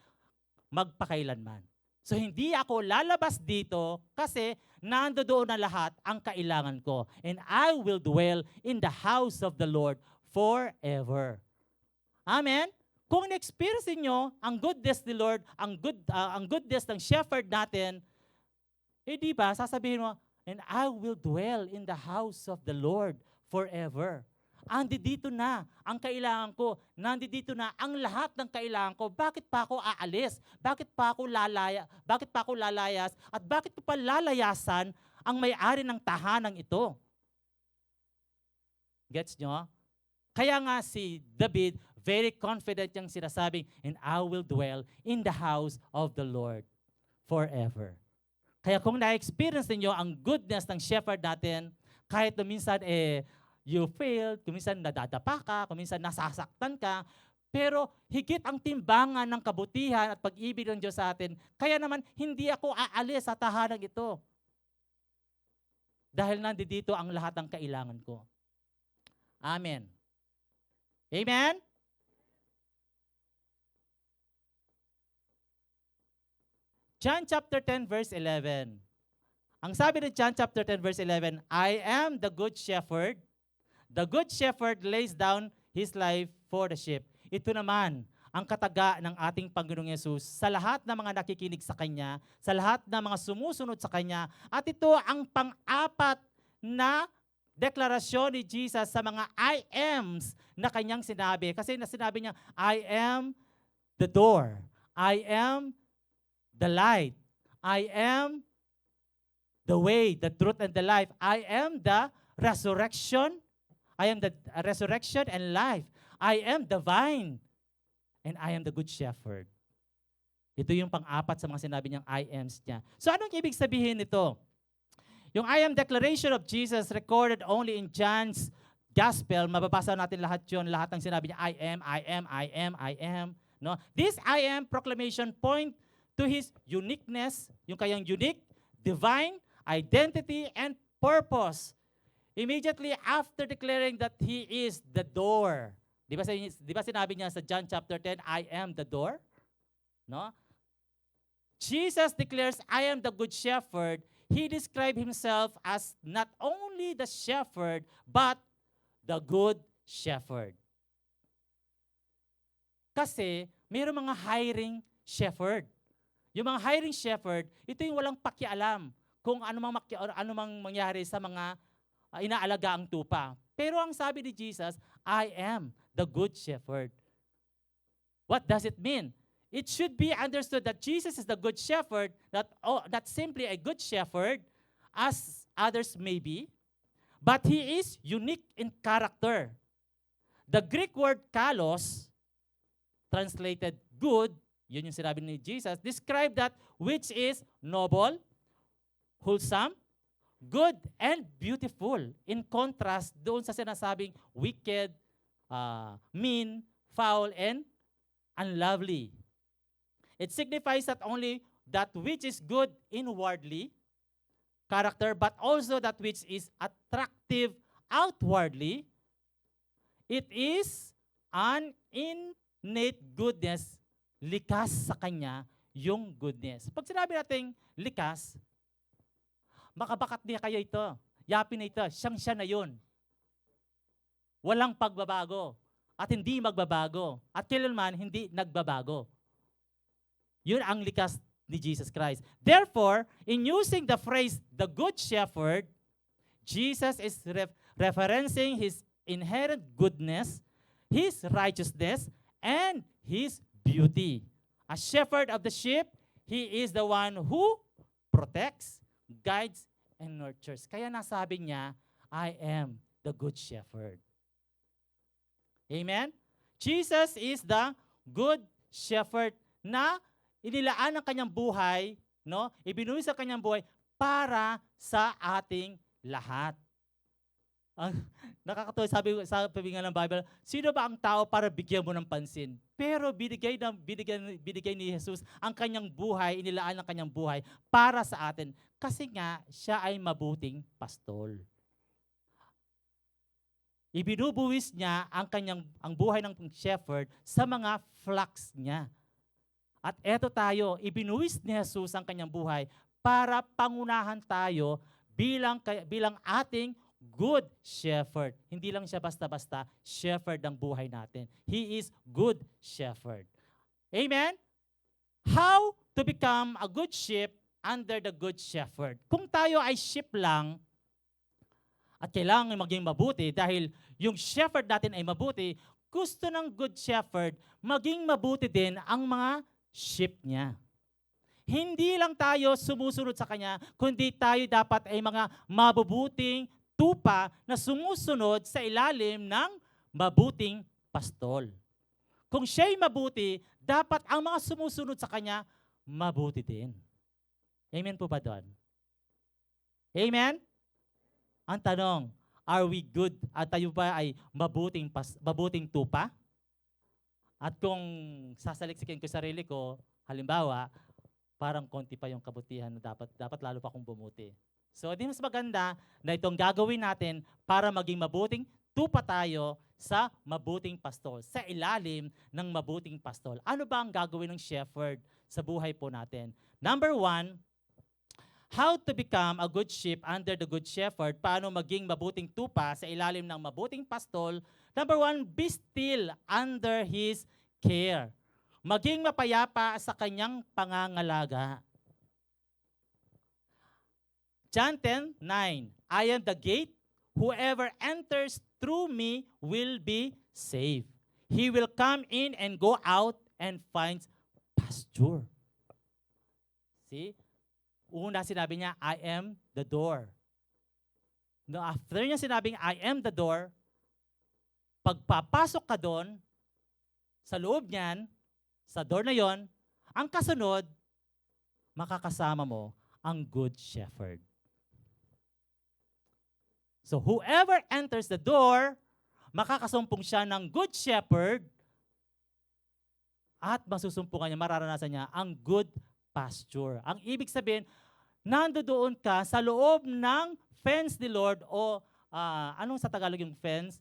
magpakailanman. So hindi ako lalabas dito kasi nandoon na lahat ang kailangan ko. And I will dwell in the house of the Lord forever. Amen? Kung na-experience niyo ang goodness ni Lord, ang goodness ng shepherd natin, di ba, sasabihin mo, and I will dwell in the house of the Lord forever. Andito na ang kailangan ko. Nandito na ang lahat ng kailangan ko. Bakit pa ako aalis? Bakit pa ako lalayas? At bakit ko pa lalayasan ang may-ari ng tahanang ito? Gets nyo? Kaya nga si David, very confident yung sinasabing, and I will dwell in the house of the Lord forever. Kaya kung na-experience niyo ang goodness ng shepherd natin, kahit na minsan you failed, kung minsan nadadapa ka, kung minsan nasasaktan ka, pero higit ang timbangan ng kabutihan at pag-ibig ng Diyos sa atin, kaya naman hindi ako aalis sa tahanang ito. Dahil nandito ang lahat ng kailangan ko. Amen. Amen? John chapter 10 verse 11. Ang sabi ng John chapter 10 verse 11, I am the good shepherd. The good shepherd lays down his life for the sheep. Ito naman ang kataga ng ating Panginoong Yesus sa lahat ng mga nakikinig sa Kanya, sa lahat ng mga sumusunod sa Kanya. At ito ang pang-apat na deklarasyon ni Jesus sa mga I ams na Kanyang sinabi. Kasi sinabi niya, I am the door. I am the light. I am the way, the truth, and the life. I am the resurrection. I am the resurrection and life. I am the vine. And I am the good shepherd. Ito yung pang-apat sa mga sinabi niyang I ams niya. So anong ibig sabihin nito? Yung I am declaration of Jesus recorded only in John's Gospel, mababasa natin lahat yun, lahat ng sinabi niya, I am, I am, I am, I am. No? This I am proclamation point to His uniqueness, yung kayang unique, divine, identity, and purpose. Immediately after declaring that He is the door. Di ba sinabi niya sa John chapter 10, I am the door? No? Jesus declares, I am the good shepherd. He described Himself as not only the shepherd, but the good shepherd. Kasi mayroong mga hiring shepherd. Yung mga hiring shepherd, ito yung walang pakialam kung ano mang mangyari sa mga inaalaga ang tupa. Pero ang sabi ni Jesus, I am the good shepherd. What does it mean? It should be understood that Jesus is the good shepherd, not simply a good shepherd, as others may be, but He is unique in character. The Greek word kalos, translated good, yun yung sinabi ni Jesus, describe that which is noble, wholesome, good, and beautiful. In contrast doon sa sinasabing wicked, mean, foul, and unlovely. It signifies not only that which is good inwardly, character, but also that which is attractive outwardly. It is an innate goodness, likas sa Kanya yung goodness. Pag sinabi natin likas, makabakat niya kayo ito. Yapin na ito. Siyang-siya na yun. Walang pagbabago. At hindi magbabago. At kailanman hindi nagbabago. Yun ang likas ni Jesus Christ. Therefore, in using the phrase, the good shepherd, Jesus is referencing His inherent goodness, His righteousness, and His beauty. A shepherd of the sheep, He is the one who protects, guides, and nurtures. Kaya nasabi niya, I am the good shepherd. Amen? Jesus is the good shepherd na inilaan ang kanyang buhay, no? Ibinuwi sa kanyang buhay para sa ating lahat. Nakakatawa, sabi nga ng Bible, sino ba ang tao para bigyan mo ng pansin? Pero binigay ni Jesus ang kanyang buhay, inilaan ang kanyang buhay para sa atin. Kasi nga, siya ay mabuting pastol. Ibinubuwis niya ang buhay ng shepherd sa mga flocks niya. At eto tayo, ibinuwis ni Jesus ang kanyang buhay para pangunahan tayo bilang ating good shepherd. Hindi lang siya basta-basta shepherd ng buhay natin. He is good shepherd. Amen? How to become a good sheep under the good shepherd? Kung tayo ay sheep lang, At kailangan maging mabuti dahil yung shepherd natin ay mabuti, gusto ng good shepherd maging mabuti din ang mga sheep niya. Hindi lang tayo sumusunod sa Kanya, kundi tayo dapat ay mga mabubuting tupa na sumusunod sa ilalim ng mabuting pastol. Kung siya'y mabuti, dapat ang mga sumusunod sa Kanya, mabuti din. Amen po ba doon? Amen? Ang tanong, are we good? At tayo ba ay mabuting tupa? At kung sasaliksikin ko sarili ko, halimbawa, parang konti pa yung kabutihan na dapat lalo pa akong bumuti. So, di mas maganda na itong gagawin natin para maging mabuting tupa tayo sa mabuting pastol, sa ilalim ng mabuting pastol. Ano ba ang gagawin ng shepherd sa buhay po natin? Number 1, how to become a good sheep under the good shepherd. Paano maging mabuting tupa sa ilalim ng mabuting pastol? Number 1, be still under His care. Maging mapayapa sa kanyang pangangalaga. John 10:9, I am the gate. Whoever enters through me will be saved. He will come in and go out and finds pasture. See? Una sinabi niya, I am the door. No, after niya sinabing, I am the door, pagpapasok ka doon, sa loob niyan, sa door na yon, ang kasunod, makakasama mo ang good shepherd. So whoever enters the door, makakasumpong siya ng good shepherd at masusumpungan niya, mararanasan niya ang good pasture. Ang ibig sabihin, nandoon ka sa loob ng fence ni Lord o anong sa Tagalog yung fence?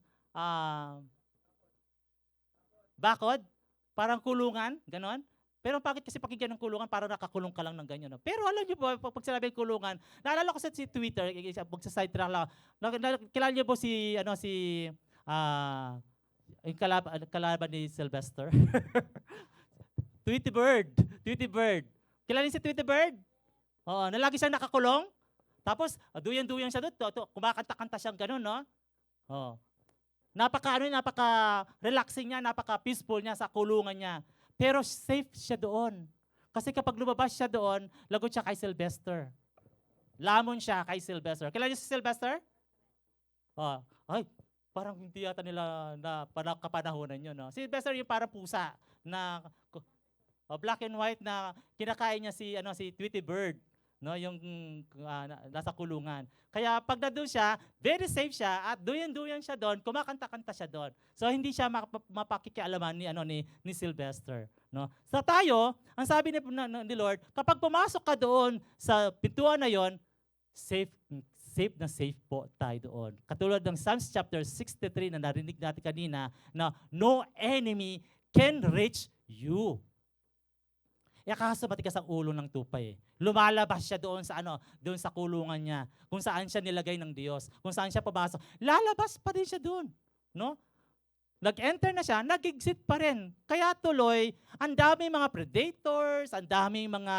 Bakod? Parang kulungan, ganon. Pero bakit kasi pakinggan ng kulungan, parang nakakulong ka lang ng ganyan. No? Pero alam niyo po, pag sinabi kulungan, naalala ko sa si Twitter, magsa-side track lang. Kilala niyo po si, yung kalaban ni Sylvester? Tweety Bird. Kilala niyo si Tweety Bird? Oo, na lagi siyang nakakulong. Tapos, duyan-duyan siya doon. Kumakanta-kanta siyang gano'n, no? Oo. Napaka-relaxing niya, napaka-peaceful niya sa kulungan niya. Pero safe siya doon. Kasi kapag lumabas siya doon, lagot siya kay Sylvester. Lamon siya kay Sylvester. Kilala niyo si Sylvester? Oh, ay, parang hindi yata nila na kapanahonan yun. No? Si Sylvester yung parang pusa na black and white na kinakain niya si Tweety Bird. No, yung nasa kulungan. Kaya pag nandun siya, very safe siya at duyan-duyan siya doon, kumakanta-kanta siya doon. So hindi siya mapakikialaman ni Sylvester, no? So tayo, ang sabi ni Lord, kapag pumasok ka doon sa pintuan na 'yon, safe na safe po tayo doon. Katulad ng Psalms chapter 63 na narinig natin kanina na no enemy can reach you. Kaso matigas ang ulo ng tupa eh. Lumalabas siya doon sa kulungan niya, kung saan siya nilagay ng Diyos, kung saan siya pumasok. Lalabas pa din siya doon, no? Nag-enter na siya, nag-exit pa rin. Kaya tuloy, ang daming mga predators, ang daming mga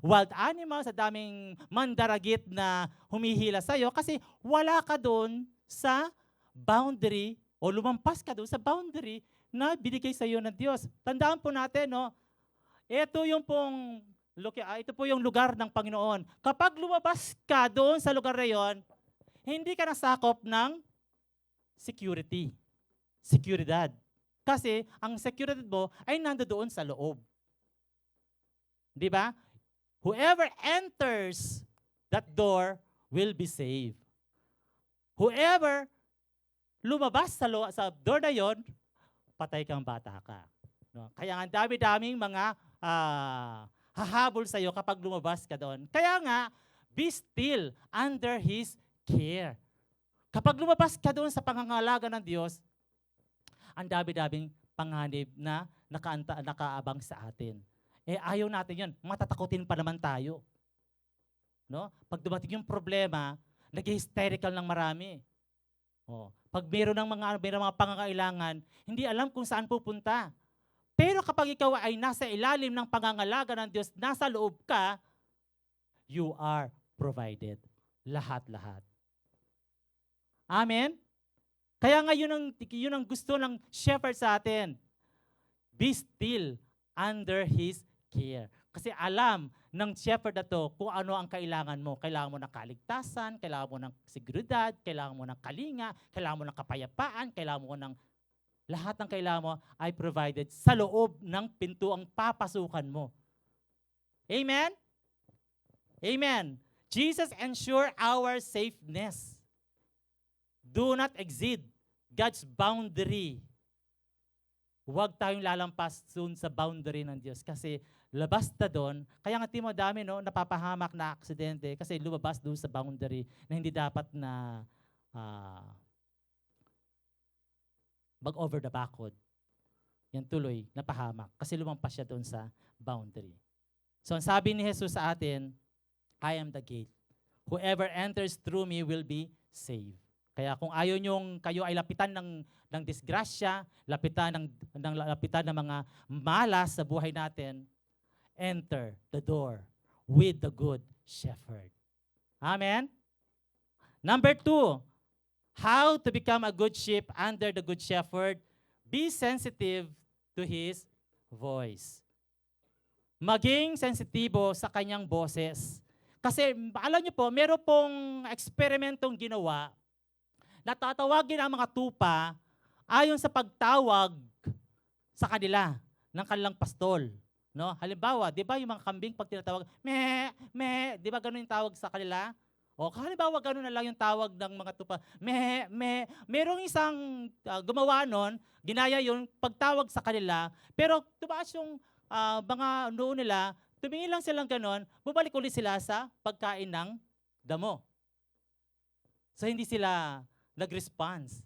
wild animals, ang daming mandaragit na humihila sa'yo kasi wala ka doon sa boundary o lumampas ka doon sa boundary na binigay sa'yo ng Diyos. Tandaan po natin, no? Ito po yung lugar ng Panginoon. Kapag lumabas ka doon sa lugar na yon, hindi ka nasakop ng seguridad. Kasi ang seguridad mo ay nandoon sa loob. Di ba? Whoever enters that door will be saved. Whoever lumabas sa door na yon, patay kang bata ka. No? Kaya ang dami-daming mga hahabol sa'yo kapag lumabas ka doon. Kaya nga, be still under His care. Kapag lumabas ka doon sa pangangalaga ng Diyos, ang dami-daming panganib na nakaabang sa atin. Ayaw natin yun. Matatakutin pa naman tayo. No? Pag dumating yung problema, nag-hysterical ng marami. Pag mayroon mga pangangailangan, hindi alam kung saan pupunta. Pero kapag ikaw ay nasa ilalim ng pangangalaga ng Diyos, nasa loob ka, you are provided. Lahat-lahat. Amen? Kaya nga yun ang gusto ng shepherd sa atin. Be still under His care. Kasi alam ng shepherd na to kung ano ang kailangan mo. Kailangan mo ng kaligtasan, kailangan mo ng seguridad, kailangan mo ng kalinga, kailangan mo ng kapayapaan, kailangan mo ng lahat ng kailangan mo ay provided sa loob ng pintuang papasukan mo. Amen? Amen. Jesus ensure our safeness. Do not exceed God's boundary. Huwag tayong lalampas dun sa boundary ng Diyos kasi labas na doon. Kaya nga timo dami napapahamak na aksidente kasi lumabas doon sa boundary na hindi dapat na mag-over the backhood. Yan tuloy, napahamak kasi lumampas siya doon sa boundary. So ang sabi ni Jesus sa atin, I am the gate. Whoever enters through me will be saved. Kaya kung ayaw nyong kayo ay lapitan ng disgrasya, lapitan ng mga malas sa buhay natin, enter the door with the good shepherd. Amen? Number 2, how to become a good sheep under the good shepherd? Be sensitive to his voice. Maging sensitibo sa kanyang boses. Kasi alam niyo po, meron pong eksperimentong ginawa na tatawagin ang mga tupa ayon sa pagtawag sa kanila ng kanilang pastol. No? Halimbawa, di ba yung mga kambing pag tinatawag, meh, meh, di ba ganun yung tawag sa kanila? O halimbawa, ganun na lang yung tawag ng mga tupa, meh, meh. Merong isang gumawa nun, ginaya yung pagtawag sa kanila, pero tumaas yung mga noon nila, tumingin lang silang ganun, bumalik ulit sila sa pagkain ng damo. So hindi sila nag-response.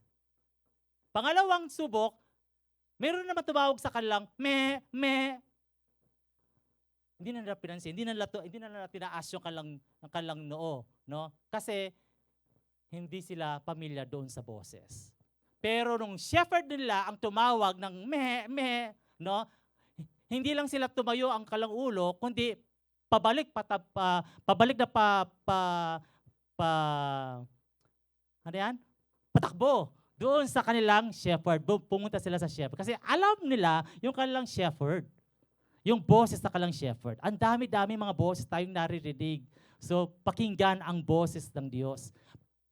Pangalawang subok, meron naman tumawag sa kanilang, meh, meh. Hindi na nila pinansin, hindi na nila tinaas yung kanilang noo. No? Kasi hindi sila pamilyar doon sa boses. Pero nung shepherd nila ang tumawag ng meh, meh, no? Hindi lang sila tumayo ang kalang ulo, kundi pabalik ano yan? Patakbo doon sa kanilang shepherd. Pumunta sila sa shepherd. Kasi alam nila yung kanilang shepherd. Yung boses na kanilang shepherd. Ang dami-dami mga boses tayong naririnig. So, pakinggan ang boses ng Diyos.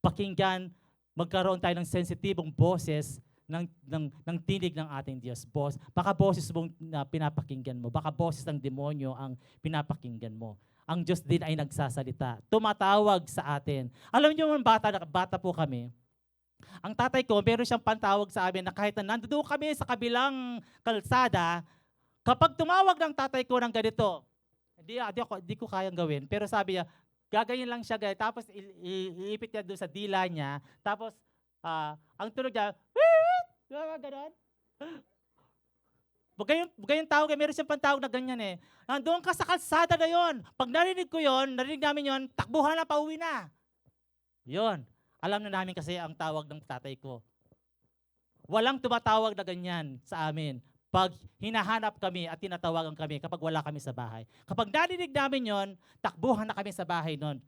Pakinggan, magkaroon tayo ng sensitibong boses ng tinig ng ating Diyos. Baka boses mong pinapakinggan mo. Baka boses ng demonyo ang pinapakinggan mo. Ang Diyos din ay nagsasalita. Tumatawag sa atin. Alam niyo mga bata po kami, ang tatay ko, meron siyang pantawag sa amin na kahit na nandoon kami sa kabilang kalsada, kapag tumawag ng tatay ko ng ganito, hindi ko kayang gawin, pero sabi niya, gagayin lang siya, tapos iipit niya doon sa dila niya, tapos ang tunog niya, gano'n. Gayong tawag, meron siyang pantawag na ganyan eh. Nandoon ka sa kalsada na yon. Pag narinig ko yon, narinig namin yon, takbuhan na, pauwi na. Yon. Alam na namin kasi ang tawag ng tatay ko. Walang tumatawag na ganyan sa amin pag hinahanap kami at tinatawagan kami kapag wala kami sa bahay. Kapag narinig namin yon, takbuhan na kami sa bahay nun.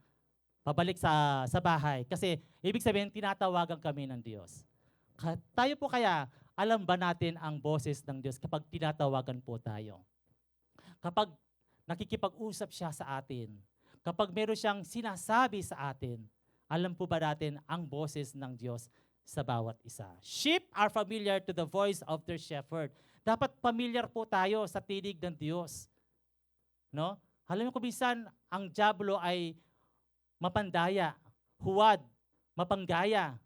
Pabalik sa bahay. Kasi ibig sabihin, tinatawagan kami ng Diyos. Tayo po kaya, alam ba natin ang boses ng Diyos kapag tinatawagan po tayo? Kapag nakikipag-usap siya sa atin, kapag meron siyang sinasabi sa atin, alam po ba natin ang boses ng Diyos sa bawat isa? Sheep are familiar to the voice of their shepherd. Dapat familiar po tayo sa tinig ng Diyos. No? Alam mo kung minsan, ang dyablo ay mapandaya, huwad, mapanggaya.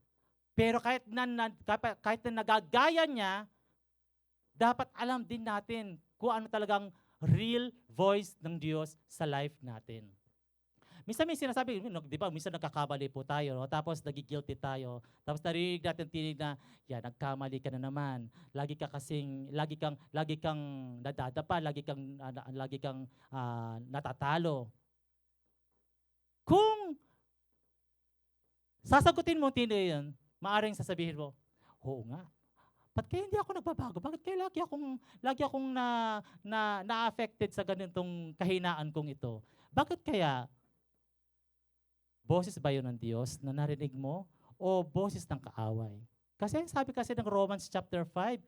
Pero kahit na nagagaya niya, dapat alam din natin kung ano talagang real voice ng Diyos sa life natin. Minsan may sinasabi, di ba, minsan nagkakamali po tayo, no? Tapos nagigilty tayo, tapos narinig natin tinig na, nagkamali ka na naman. Lagi kang nadadapa, lagi kang natatalo. Kung sasagutin mo tinig yun, maaring sasabihin mo, oo nga. Ba't kaya hindi ako nagbabago? Bakit kaya lagi akong na-affected sa ganitong kahinaan kong ito? Bakit kaya? Boses ba yun ng Diyos na narinig mo? o boses ng kaaway? Kasi sabi kasi ng Romans chapter 5,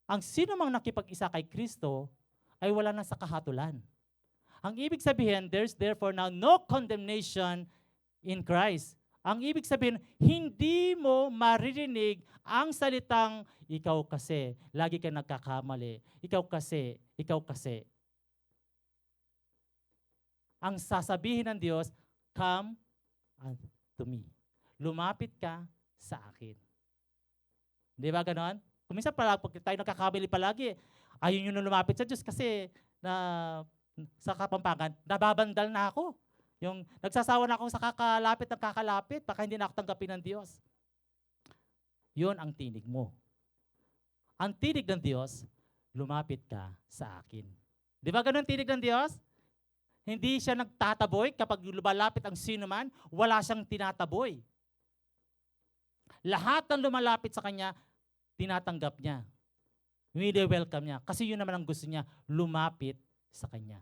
ang sino mang nakipag-isa kay Kristo ay wala na sa kahatulan. Ang ibig sabihin, there's therefore now no condemnation in Christ. Ang ibig sabihin, hindi mo maririnig ang salitang, ikaw kasi, lagi ka nagkakamali, ikaw kasi, ikaw kasi. Ang sasabihin ng Diyos, come unto me. Lumapit ka sa akin. Di ba ganon? Kuminsan pag tayo nagkakamali palagi, ayun yung lumapit sa Diyos kasi sa Kapampangan, nababandal na ako. Yung nagsasawa na ako sa kakalapit, baka hindi na ako tanggapin ng Diyos. Yun ang tinig mo. Ang tinig ng Diyos, lumapit ka sa akin. Di ba ganun tinig ng Diyos? Hindi siya nagtataboy kapag lumalapit ang sino man, wala siyang tinataboy. Lahat ng lumalapit sa Kanya, tinatanggap niya. Welcome niya. Kasi yun naman ang gusto niya, lumapit sa Kanya.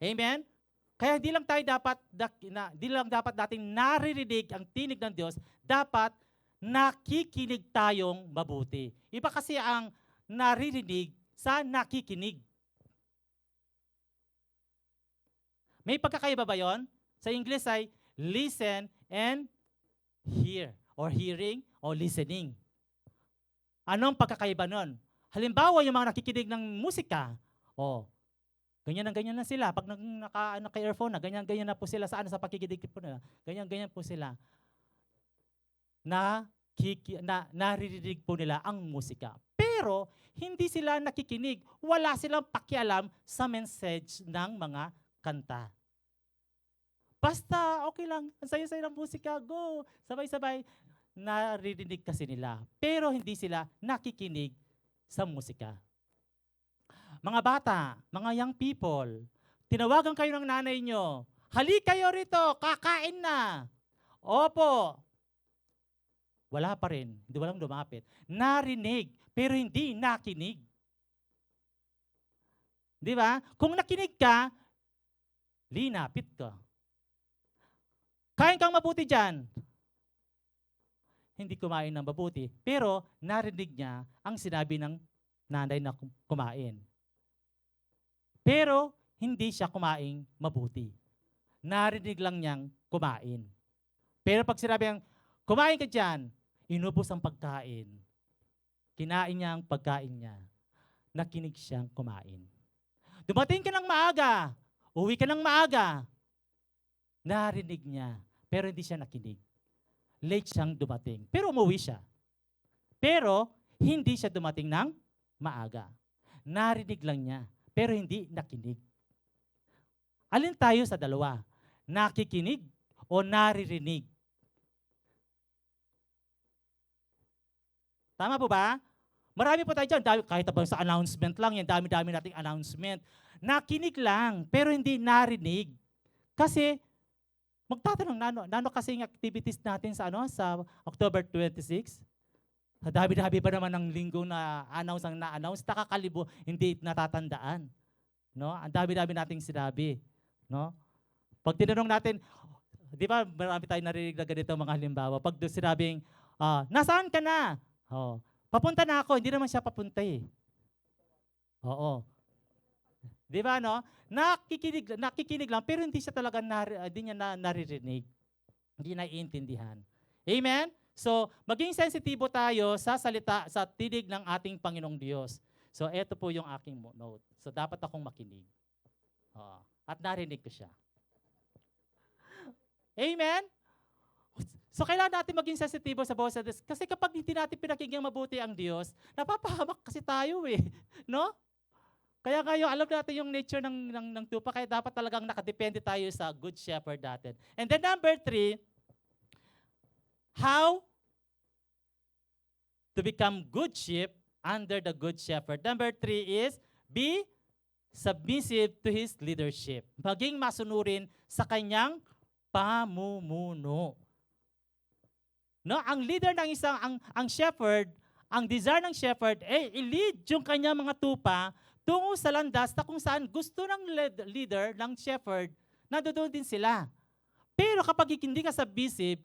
Amen? Kaya di lang dapat nating naririnig ang tinig ng Diyos, dapat nakikinig tayong mabuti. Iba kasi ang naririnig sa nakikinig. May pagkakaiba ba yon? Sa English ay listen and hear, or hearing or listening. Anong pagkakaiba nun? Halimbawa, yung mga nakikinig ng musika, ganyan na sila. Pag naka-earphone na, ganyan na po sila sa pakikinig po nila. Ganyan po sila. Naririnig po nila ang musika. Pero, hindi sila nakikinig. Wala silang pakialam sa message ng mga kanta. Basta, okay lang. Ang saya-saya ng musika. Go! Sabay-sabay. Naririnig kasi nila. Pero hindi sila nakikinig sa musika. Mga bata, mga young people, tinawagan kayo ng nanay nyo. Halik kayo rito, kakain na. Opo. Wala pa rin, hindi walang lumapit. Narinig, pero hindi nakinig. Di ba? Kung nakinig ka, linapit ka. Kain kang mabuti dyan. Hindi kumain ng mabuti, pero narinig niya ang sinabi ng nanay na kumain. Pero hindi siya kumain mabuti. Narinig lang niyang kumain. Pero pag sinabi niyang, kumain ka dyan, inubos ang pagkain. Kinain niya ang pagkain niya. Nakinig siyang kumain. Dumating ka ng maaga, uwi ka ng maaga. Narinig niya, pero hindi siya nakinig. Late siyang dumating, pero umuwi siya. Pero hindi siya dumating ng maaga. Narinig lang niya, pero hindi nakinig. Alin tayo sa dalawa? Nakikinig o naririnig? Tama po ba? Marami po tayo dyan. Kahit sa announcement lang, yan dami-dami nating announcement. Nakinig lang, pero hindi narinig. Kasi, magtatanong, nano kasi yung activities natin sa October 26? Dami-dami pa naman ng linggo na na-announce, nakakalibo, hindi natatandaan. No? Ang dami-dami nating sinabi. No? Pag tinanong natin, di ba marami tayong narinig na ganito mga halimbawa, pag sinabing, nasaan ka na? Papunta na ako, hindi naman siya papunta eh. Oo. Di ba no? Nakikinig lang, pero hindi siya talaga naririnig. Hindi naiintindihan. Amen? So, maging sensitibo tayo sa salita, sa tinig ng ating Panginoong Diyos. So, ito po yung aking note. So, dapat akong makinig. At narinig ko siya. Amen? So, kailangan natin maging sensitibo sa boses. Kasi kapag hindi natin pinakinggan mabuti ang Diyos, napapahamak kasi tayo eh. No? Kaya kayo, alam natin yung nature ng tupa, kaya dapat talagang nakadepende tayo sa good shepherd natin. And then number 3, how to become good sheep under the good shepherd. Number 3 is, be submissive to his leadership. Maging masunurin sa kanyang pamumuno. No, ang leader ng ang shepherd, ang desire ng shepherd i-lead yung kanyang mga tupa tungo sa landas na kung saan gusto ng leader, ng shepherd, nandoon din sila. Pero kapag hindi ka submissive,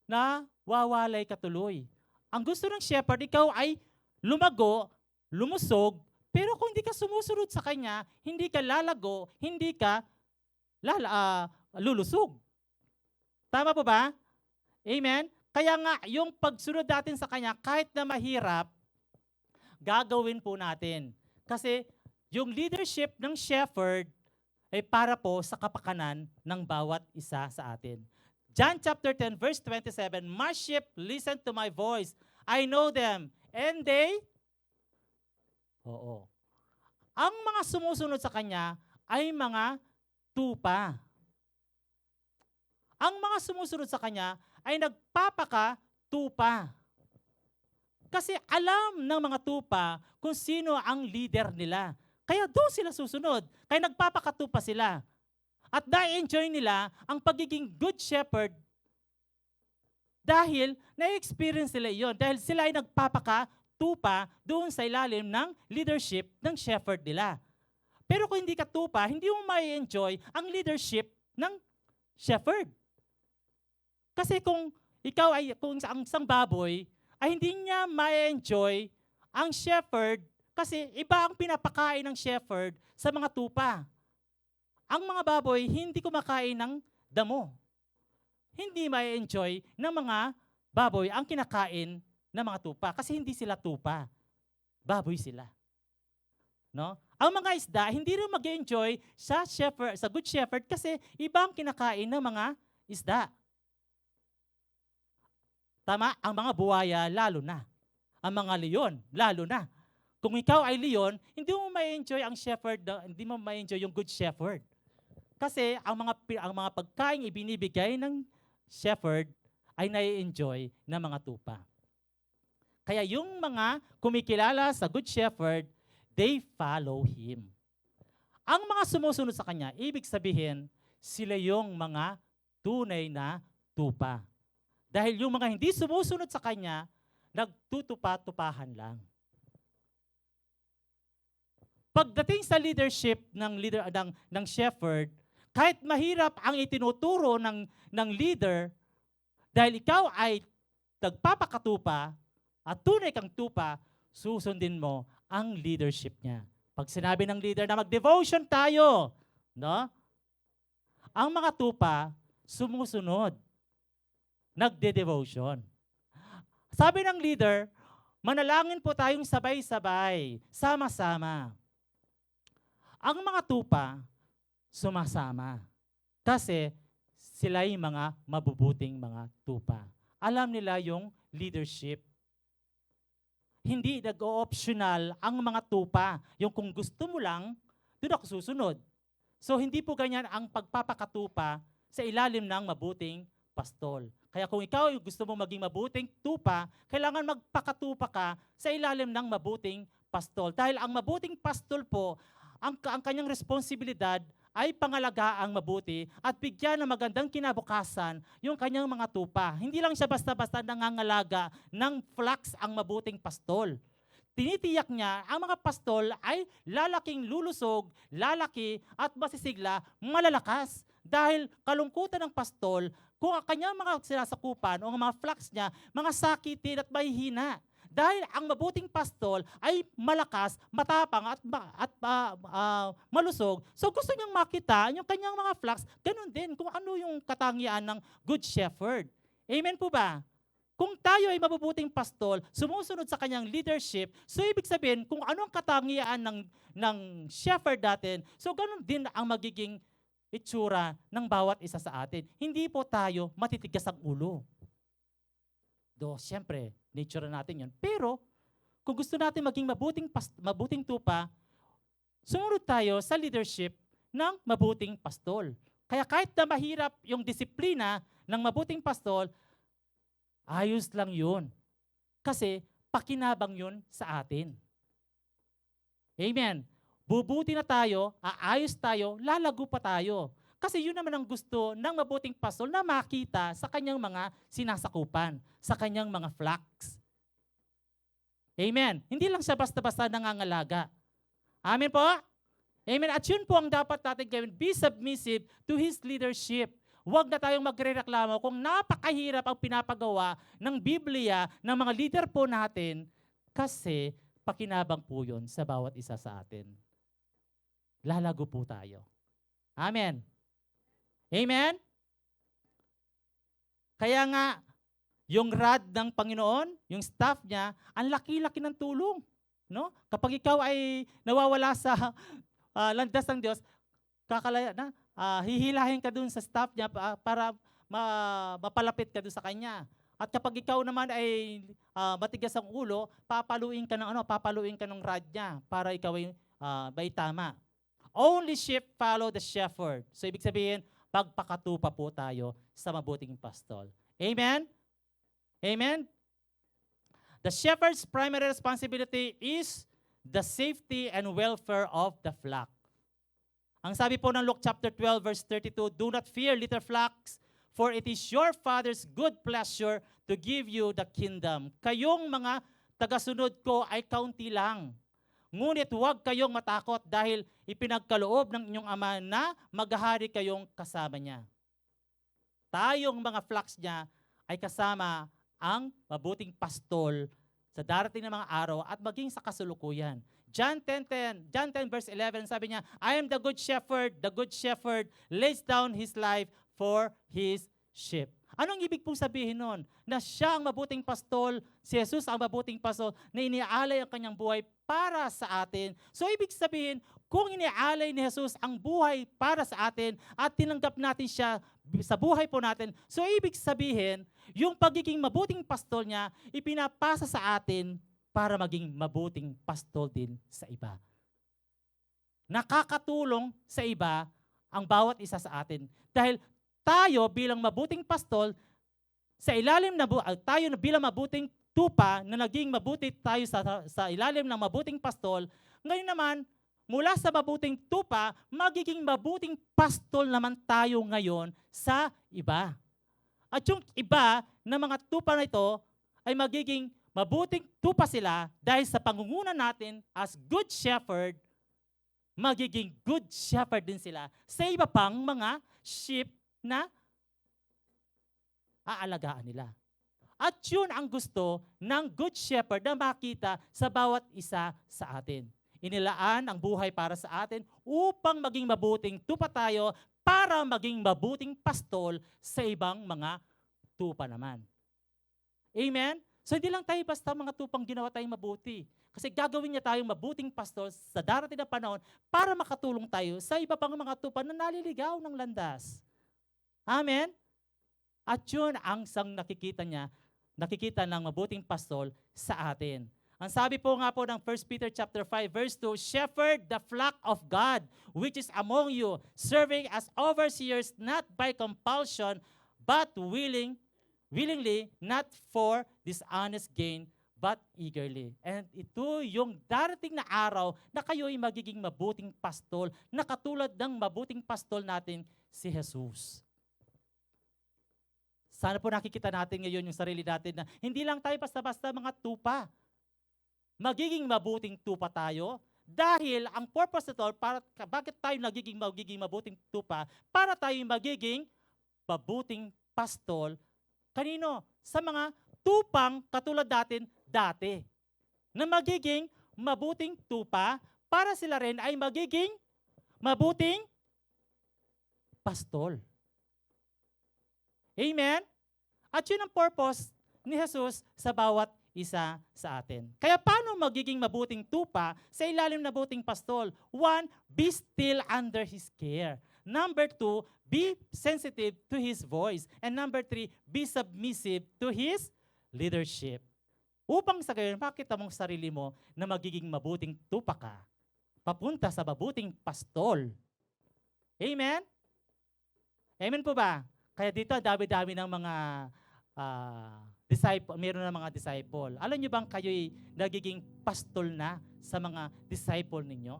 na wawalay ka tuloy. Ang gusto ng shepherd, ikaw ay lumago, lumusog, pero kung hindi ka sumusunod sa kanya, hindi ka lalago, hindi ka lulusog. Tama po ba? Amen? Kaya nga, yung pagsunod natin sa kanya, kahit na mahirap, gagawin po natin. Kasi yung leadership ng shepherd ay para po sa kapakanan ng bawat isa sa atin. John chapter 10 verse 27, "My sheep listen to my voice. I know them, and they..." Oo. Ang mga sumusunod sa kanya ay mga tupa. Ang mga sumusunod sa kanya ay nagpapaka-tupa. Kasi alam ng mga tupa kung sino ang leader nila. Kaya doon sila susunod. Kaya nagpapakatupa sila. At na-enjoy nila ang pagiging good shepherd dahil na-experience nila iyon. Dahil sila ay nagpapakatupa doon sa ilalim ng leadership ng shepherd nila. Pero kung hindi ka tupa, hindi mo ma-enjoy ang leadership ng shepherd. Kasi kung ang isang baboy, ay hindi niya ma-enjoy ang shepherd kasi iba ang pinapakain ng shepherd sa mga tupa. Ang mga baboy hindi kumakain ng damo. Hindi ma-enjoy ng mga baboy ang kinakain ng mga tupa kasi hindi sila tupa. Baboy sila. No? Ang mga isda hindi rin mag-enjoy sa good shepherd kasi iba ang kinakain ng mga isda. Tama? Ang mga buwaya, lalo na. Ang mga leon, lalo na. Kung ikaw ay leon, hindi mo ma-enjoy ang shepherd, hindi mo ma-enjoy yung good shepherd. Kasi ang mga pagkain ibinibigay ng shepherd ay nai-enjoy ng mga tupa. Kaya yung mga kumikilala sa good shepherd, they follow him. Ang mga sumusunod sa kanya, ibig sabihin, sila yung mga tunay na tupa. Dahil yung mga hindi sumusunod sa kanya, nagtutupa-tupahan lang. Pagdating sa leadership ng shepherd, kahit mahirap ang itinuturo ng leader, dahil ikaw ay nagpapakatupa at tunay kang tupa, susundin mo ang leadership niya. Pag sinabi ng leader na mag-devotion tayo, no? Ang mga tupa sumusunod. Nagde-devotion. Sabi ng leader, manalangin po tayong sabay-sabay, sama-sama. Ang mga tupa, sumasama. Kasi sila'y mga mabubuting mga tupa. Alam nila yung leadership. Hindi nag-o-optional ang mga tupa. Yung kung gusto mo lang, doon ako susunod. So hindi po ganyan ang pagpapakatupa sa ilalim ng mabuting pastol. Kaya kung ikaw gusto mo maging mabuting tupa, kailangan magpakatupa ka sa ilalim ng mabuting pastol. Dahil ang mabuting pastol po, ang kanyang responsibilidad ay pangalagaang mabuti at bigyan ng magandang kinabukasan yung kanyang mga tupa. Hindi lang siya basta-basta nangangalaga ng flocks ang mabuting pastol. Tinitiyak niya ang mga pastol ay lalaking lulusog, lalaki at masisigla, malalakas. Dahil kalungkutan ng pastol, kung ang kanyang mga sinasakupan o mga flocks niya, mga sakitin at mahihina. Dahil ang mabuting pastol ay malakas, matapang at malusog. So gusto niyang makita yung kanyang mga flocks, ganun din kung ano yung katangian ng good shepherd. Amen po ba? Kung tayo ay mabubuting pastol, sumusunod sa kanyang leadership, so ibig sabihin kung ano ang katangian ng shepherd natin, so ganun din ang magiging itsura ng bawat isa sa atin. Hindi po tayo matitigas ang ulo. Siyempre, nature natin yun. Pero, kung gusto natin maging mabuting tupa, sumunod tayo sa leadership ng mabuting pastol. Kaya kahit na mahirap yung disiplina ng mabuting pastol, ayos lang yun. Kasi, pakinabang yun sa atin. Amen. Bubuti na tayo, aayos tayo, lalago pa tayo. Kasi yun naman ang gusto ng mabuting pastol na makita sa kanyang mga sinasakupan, sa kanyang mga flocks. Amen. Hindi lang siya basta-basta nangangalaga. Amen po? Amen. At yun po ang dapat natin gawin. Be submissive to His leadership. huwag na tayong magrereklamo kung napakahirap ang pinapagawa ng Biblia ng mga leader po natin kasi pakinabang po yun sa bawat isa sa atin. Lalago po tayo. Amen. Amen? Kaya nga, yung rod ng Panginoon, yung staff niya, ang laki-laki ng tulong. No? Kapag ikaw ay nawawala sa landas ng Diyos, hihilahin ka dun sa staff niya para mapalapit ka dun sa Kanya. At kapag ikaw naman ay matigas ang ulo, papaluin ka ng rod niya para ikaw ay may tama. Only sheep follow the shepherd. So ibig sabihin, pagpakatupa po tayo sa mabuting pastol. Amen? Amen? The shepherd's primary responsibility is the safety and welfare of the flock. Ang sabi po ng Luke chapter 12 verse 32, "Do not fear, little flocks, for it is your Father's good pleasure to give you the kingdom." Kayong mga tagasunod ko ay kaunti lang. Ngunit huwag kayong matakot dahil ipinagkaloob ng inyong Ama na maghahari kayong kasama niya. Tayong mga flocks niya ay kasama ang mabuting pastol sa darating na mga araw at maging sa kasulukuyan. John 10 verse 11, sabi niya, "I am the good shepherd lays down his life for his sheep." Anong ibig pong sabihin nun? Na siya ang mabuting pastol, si Jesus ang mabuting pastol, na iniaalay ang kanyang buhay para sa atin. So ibig sabihin, kung iniaalay ni Jesus ang buhay para sa atin at tinanggap natin siya sa buhay po natin, so ibig sabihin, yung pagiging mabuting pastol niya, ipinapasa sa atin para maging mabuting pastol din sa iba. Nakakatulong sa iba ang bawat isa sa atin. Dahil tayo bilang mabuting pastol, tayo bilang mabuting tupa na naging mabuti tayo sa ilalim ng mabuting pastol, ngayon naman, mula sa mabuting tupa, magiging mabuting pastol naman tayo ngayon sa iba. At yung iba na mga tupa na ito ay magiging mabuting tupa sila dahil sa pangunguna natin as good shepherd, magiging good shepherd din sila sa iba pang mga sheep na aalagaan nila. At yun ang gusto ng good shepherd na makita sa bawat isa sa atin. Inilaan ang buhay para sa atin upang maging mabuting tupa tayo para maging mabuting pastol sa ibang mga tupa naman. Amen? So hindi lang tayo basta mga tupang ginawa tayong mabuti. Kasi gagawin niya tayong mabuting pastol sa darating na panahon para makatulong tayo sa iba pang mga tupa na naliligaw ng landas. Amen? At yun ang nakikita ng mabuting pastol sa atin. Ang sabi po nga po ng 1 Peter chapter 5 verse 2, "Shepherd the flock of God, which is among you, serving as overseers not by compulsion, but willingly, not for dishonest gain, but eagerly." And ito yung darating na araw na kayo ay magiging mabuting pastol na katulad ng mabuting pastol natin si Jesus. Sana po nakikita natin ngayon yung sarili natin na hindi lang tayo basta-basta mga tupa. Magiging mabuting tupa tayo dahil ang purpose nito, bakit tayo magiging mabuting tupa? Para tayo magiging mabuting pastol. Kanino? Sa mga tupang katulad natin dati. Na magiging mabuting tupa para sila rin ay magiging mabuting pastol. Amen? At yun ang purpose ni Jesus sa bawat isa sa atin. Kaya paano magiging mabuting tupa sa ilalim na mabuting pastol? 1, be still under His care. Number 2, be sensitive to His voice. And number 3, be submissive to His leadership. Upang sa gayon, makita mong sarili mo na magiging mabuting tupa ka. Papunta sa mabuting pastol. Amen? Amen po ba? Kaya dito, dami-dami ng mga disciple, meron na mga disciple. Alam niyo bang kayo'y nagiging pastol na sa mga disciple ninyo?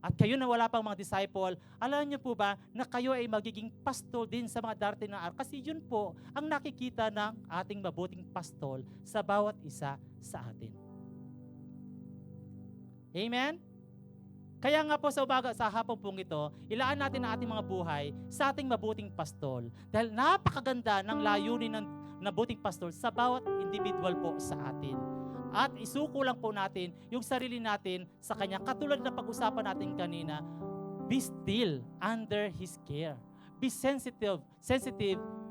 At kayo na wala pang mga disciple, alam niyo po ba na kayo ay magiging pastol din sa mga darating na araw? Kasi yun po ang nakikita ng ating mabuting pastol sa bawat isa sa atin. Amen? Kaya nga po sa hapon pong ito, ilaan natin ang ating mga buhay sa ating mabuting pastol. Dahil napakaganda ng layunin ng mabuting pastol sa bawat individual po sa atin. At isuko lang po natin yung sarili natin sa Kanya. Katulad na pag-usapan natin kanina, be still under His care. Be sensitive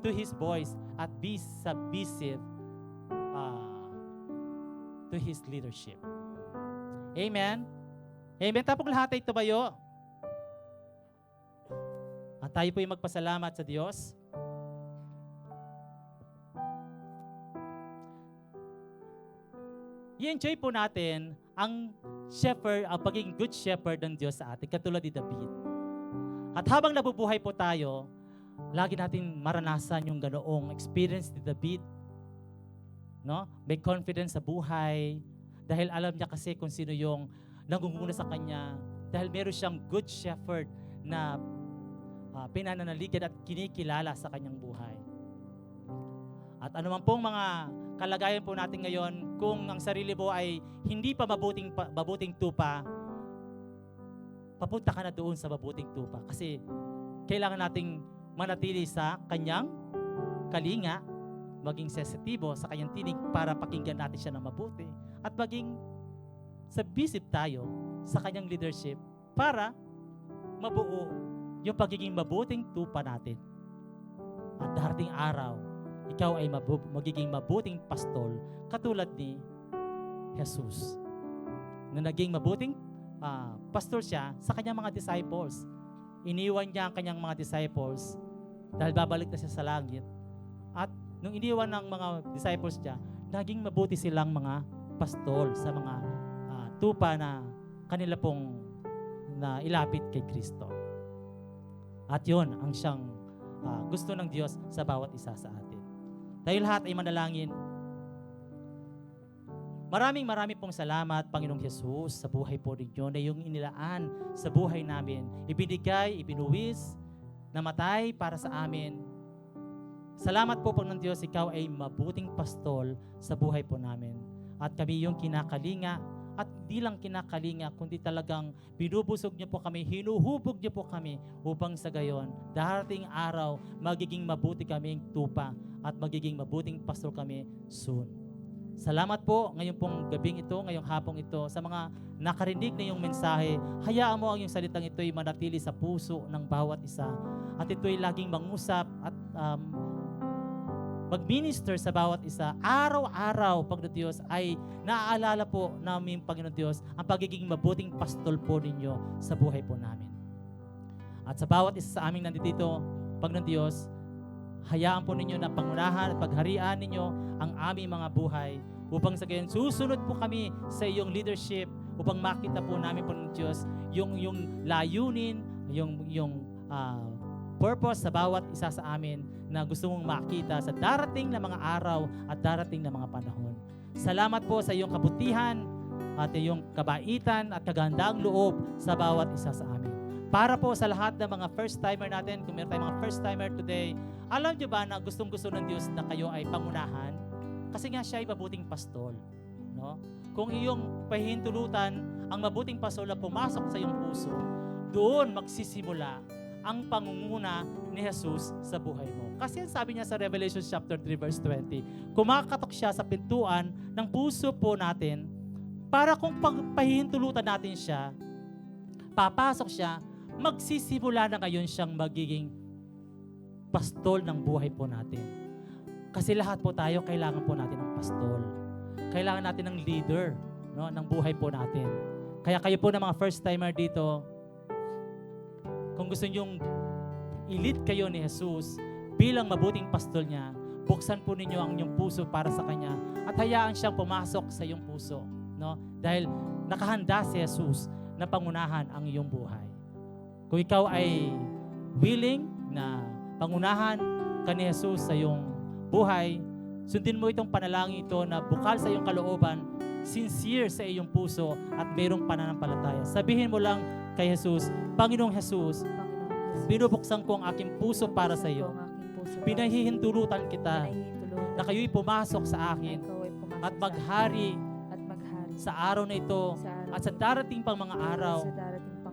to His voice at be submissive to His leadership. Amen? Amen. Tapos lahat ay tumayo. At tayo po ay magpasalamat sa Diyos. I-enjoy po natin ang shepherd, ang pagiging good shepherd ng Diyos sa atin, katulad ni David. At habang nabubuhay po tayo, lagi natin maranasan yung ganoong experience ni David. No? May confidence sa buhay, dahil alam niya kasi kung sino yung nangunguna sa kanya, dahil meron siyang good shepherd na pinananaligan at kinikilala sa kanyang buhay. At anuman pong mga kalagayan po natin ngayon, kung ang sarili mo ay hindi pa mabuting tupa, papunta ka na doon sa mabuting tupa. Kasi kailangan nating manatili sa kanyang kalinga, maging sensitibo sa kanyang tinig para pakinggan natin siya ng mabuti. At maging submissive tayo sa kanyang leadership para mabuo yung pagiging mabuting tupa natin. At darating araw, ikaw ay magiging mabuting pastol katulad ni Jesus. Na naging mabuting pastor siya sa kanyang mga disciples. Iniwan niya ang kanyang mga disciples dahil babalik na siya sa langit. At nung iniwan ng mga disciples niya, naging mabuti silang mga pastol sa mga tupa na kanila pong na ilapit kay Kristo. At yun ang siyang gusto ng Diyos sa bawat isa sa atin. Tayo lahat ay manalangin. Maraming pong salamat, Panginoong Jesus, sa buhay po ninyo na yung inilaan sa buhay namin. Ibinigay, ibinuwis, namatay para sa amin. Salamat po, Panginoong Diyos, ikaw ay mabuting pastol sa buhay po namin. At kami yung kinakalinga, at di lang kinakalinga, kundi talagang binubusog niyo po kami, hinuhubog niyo po kami upang sa gayon, darating araw, magiging mabuti kaming tupa at magiging mabuting pastor kami soon. Salamat po ngayon pong gabing ito, ngayong hapong ito, sa mga nakarinig na yung mensahe. Hayaan mo ang yung salitang ito ay manatili sa puso ng bawat isa. At ito ay laging mangusap at mag-minister sa bawat isa. Araw-araw, Panginoon Diyos, ay naaalala po namin, Panginoon Diyos, ang pagiging mabuting pastol po ninyo sa buhay po namin. At sa bawat isa sa aming nandito, Panginoon Diyos, hayaan po ninyo na pangunahan at pagharian ninyo ang aming mga buhay upang sa gayon susunod po kami sa iyong leadership upang makita po namin po ng Diyos yung layunin, yung purpose sa bawat isa sa amin na gusto mong makita sa darating na mga araw at darating na mga panahon. Salamat po sa iyong kabutihan at iyong kabaitan at kagandaang loob sa bawat isa sa amin. Para po sa lahat ng mga first-timer natin, kung meron tayong mga first-timer today, alam niyo ba na gustong-gusto ng Diyos na kayo ay pangunahan? Kasi nga siya ay mabuting pastol. No? Kung iyong pahihintulutan ang mabuting pastol na pumasok sa iyong puso, doon magsisimula ang pangunguna ni Jesus sa buhay mo. Kasi sabi niya sa Revelation chapter 3 verse 20, kumakatok siya sa pintuan ng puso po natin para kung pahihintulutan natin siya, papasok siya, magsisimula na ngayon siyang magiging pastol ng buhay po natin. Kasi lahat po tayo, kailangan po natin ng pastol. Kailangan natin ng leader, no, ng buhay po natin. Kaya kayo po na mga first-timer dito, kung gusto nyong i-lead kayo ni Jesus bilang mabuting pastol niya, buksan po ninyo ang inyong puso para sa Kanya at hayaan siyang pumasok sa iyong puso. No? Dahil nakahanda si Jesus na pangunahan ang iyong buhay. Kung ikaw ay willing na pangunahan ka ni Jesus sa iyong buhay, sundin mo itong panalangin ito na bukal sa iyong kalooban, sincere sa iyong puso at mayroong pananampalataya. Sabihin mo lang kay Jesus, Panginoong Jesus, binubuksan ko ang aking puso para sa iyo. Pinahihintulutan kita na kayo'y pumasok sa akin at maghari sa araw na ito at sa darating pang mga araw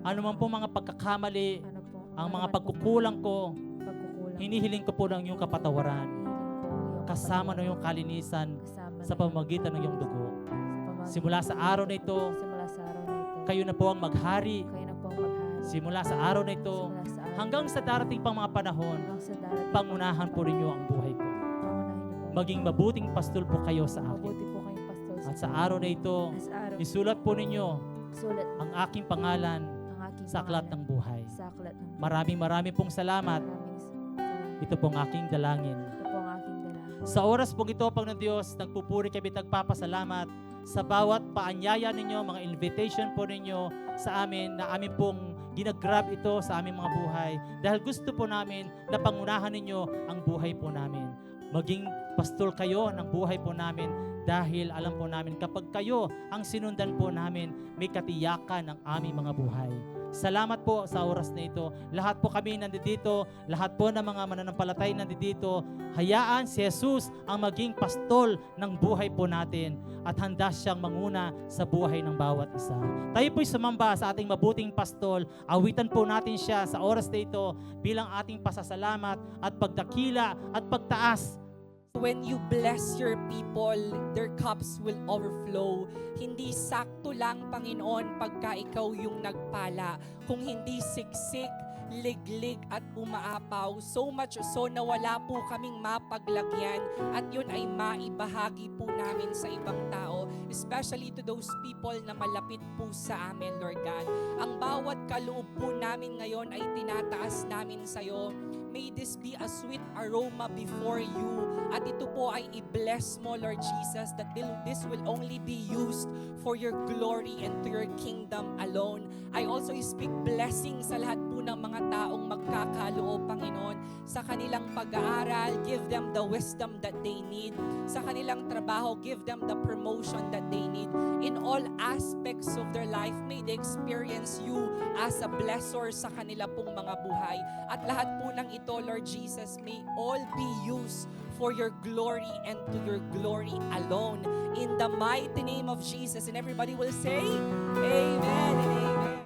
Ano man po mga pagkakamali, ano po, ang ano mga man pagkukulang ko, pagkukulang, hinihiling ko po ng iyong kapatawaran. hinihiling ko iyong Kasama ng kapatawaran, iyong kalinisan kasama sa ng pamamagitan ng iyong dugo. pamamagitan Simula sa ng araw iyong na dugo. ito, Simula sa araw na ito, kayo na po ang maghari. kayo na po ang maghari. Simula sa araw na ito, Simula sa araw hanggang sa darating pang mga panahon, hanggang sa darating pangunahan po ninyo ang buhay ko. pangunahin niyo po. Maging mabuting pastol po kayo sa akin. Mabuti po kayong pastol At sa araw na ito, sa araw, isulat po ninyo sulat ang aking pangalan ang aking sa aklat ng buhay. sa aklat ng Maraming pong salamat. Maraming salamat. Ito pong aking dalangin. Ito po ang aking dalangin. Sa oras pong ito, Panginoon Diyos, nagpupuri kami, nagpapasalamat sa bawat paanyaya ninyo, mga invitation po ninyo sa amin na amin pong ginagrab ito sa aming mga buhay. Dahil gusto po namin na pangunahan ninyo ang buhay po namin. Maging pastol kayo ng buhay po namin dahil alam po namin kapag kayo ang sinundan po namin, may katiyakan ang aming mga buhay. Salamat po sa oras na ito. Lahat po kami nandito, lahat po ng mga mananampalatay nandito, hayaan si Jesus ang maging pastol ng buhay po natin at handa siyang manguna sa buhay ng bawat isa. Tayo po'y sumamba sa ating mabuting pastol. Awitan po natin siya sa oras na ito bilang ating pasasalamat at pagdakila at pagtaas. When you bless your people, their cups will overflow. Hindi sakto lang, Panginoon, pagka ikaw yung nagpala. Kung hindi siksik, liglig at umaapaw. So much so na wala po kaming mapaglagyan at yun ay maibahagi po namin sa ibang tao, especially to those people na malapit po sa amin, Lord God. Ang bawat kaloob po namin ngayon ay tinataas namin sa iyo. May this be a sweet aroma before you. At ito po ay i-bless mo, Lord Jesus, that this will only be used for your glory and to your kingdom alone. I also speak blessing sa lahat po ng mga taong magkakaloob, Panginoon, sa kanilang pag-aaral. Give them the wisdom that they need. Sa kanilang trabaho, give them the promotion that they need. In all aspects of their life, may they experience you as a blessor sa kanila pong mga buhay. At lahat po ng ito, Lord Jesus, may all be used for your glory and to your glory alone. In the mighty name of Jesus. And everybody will say, Amen and Amen.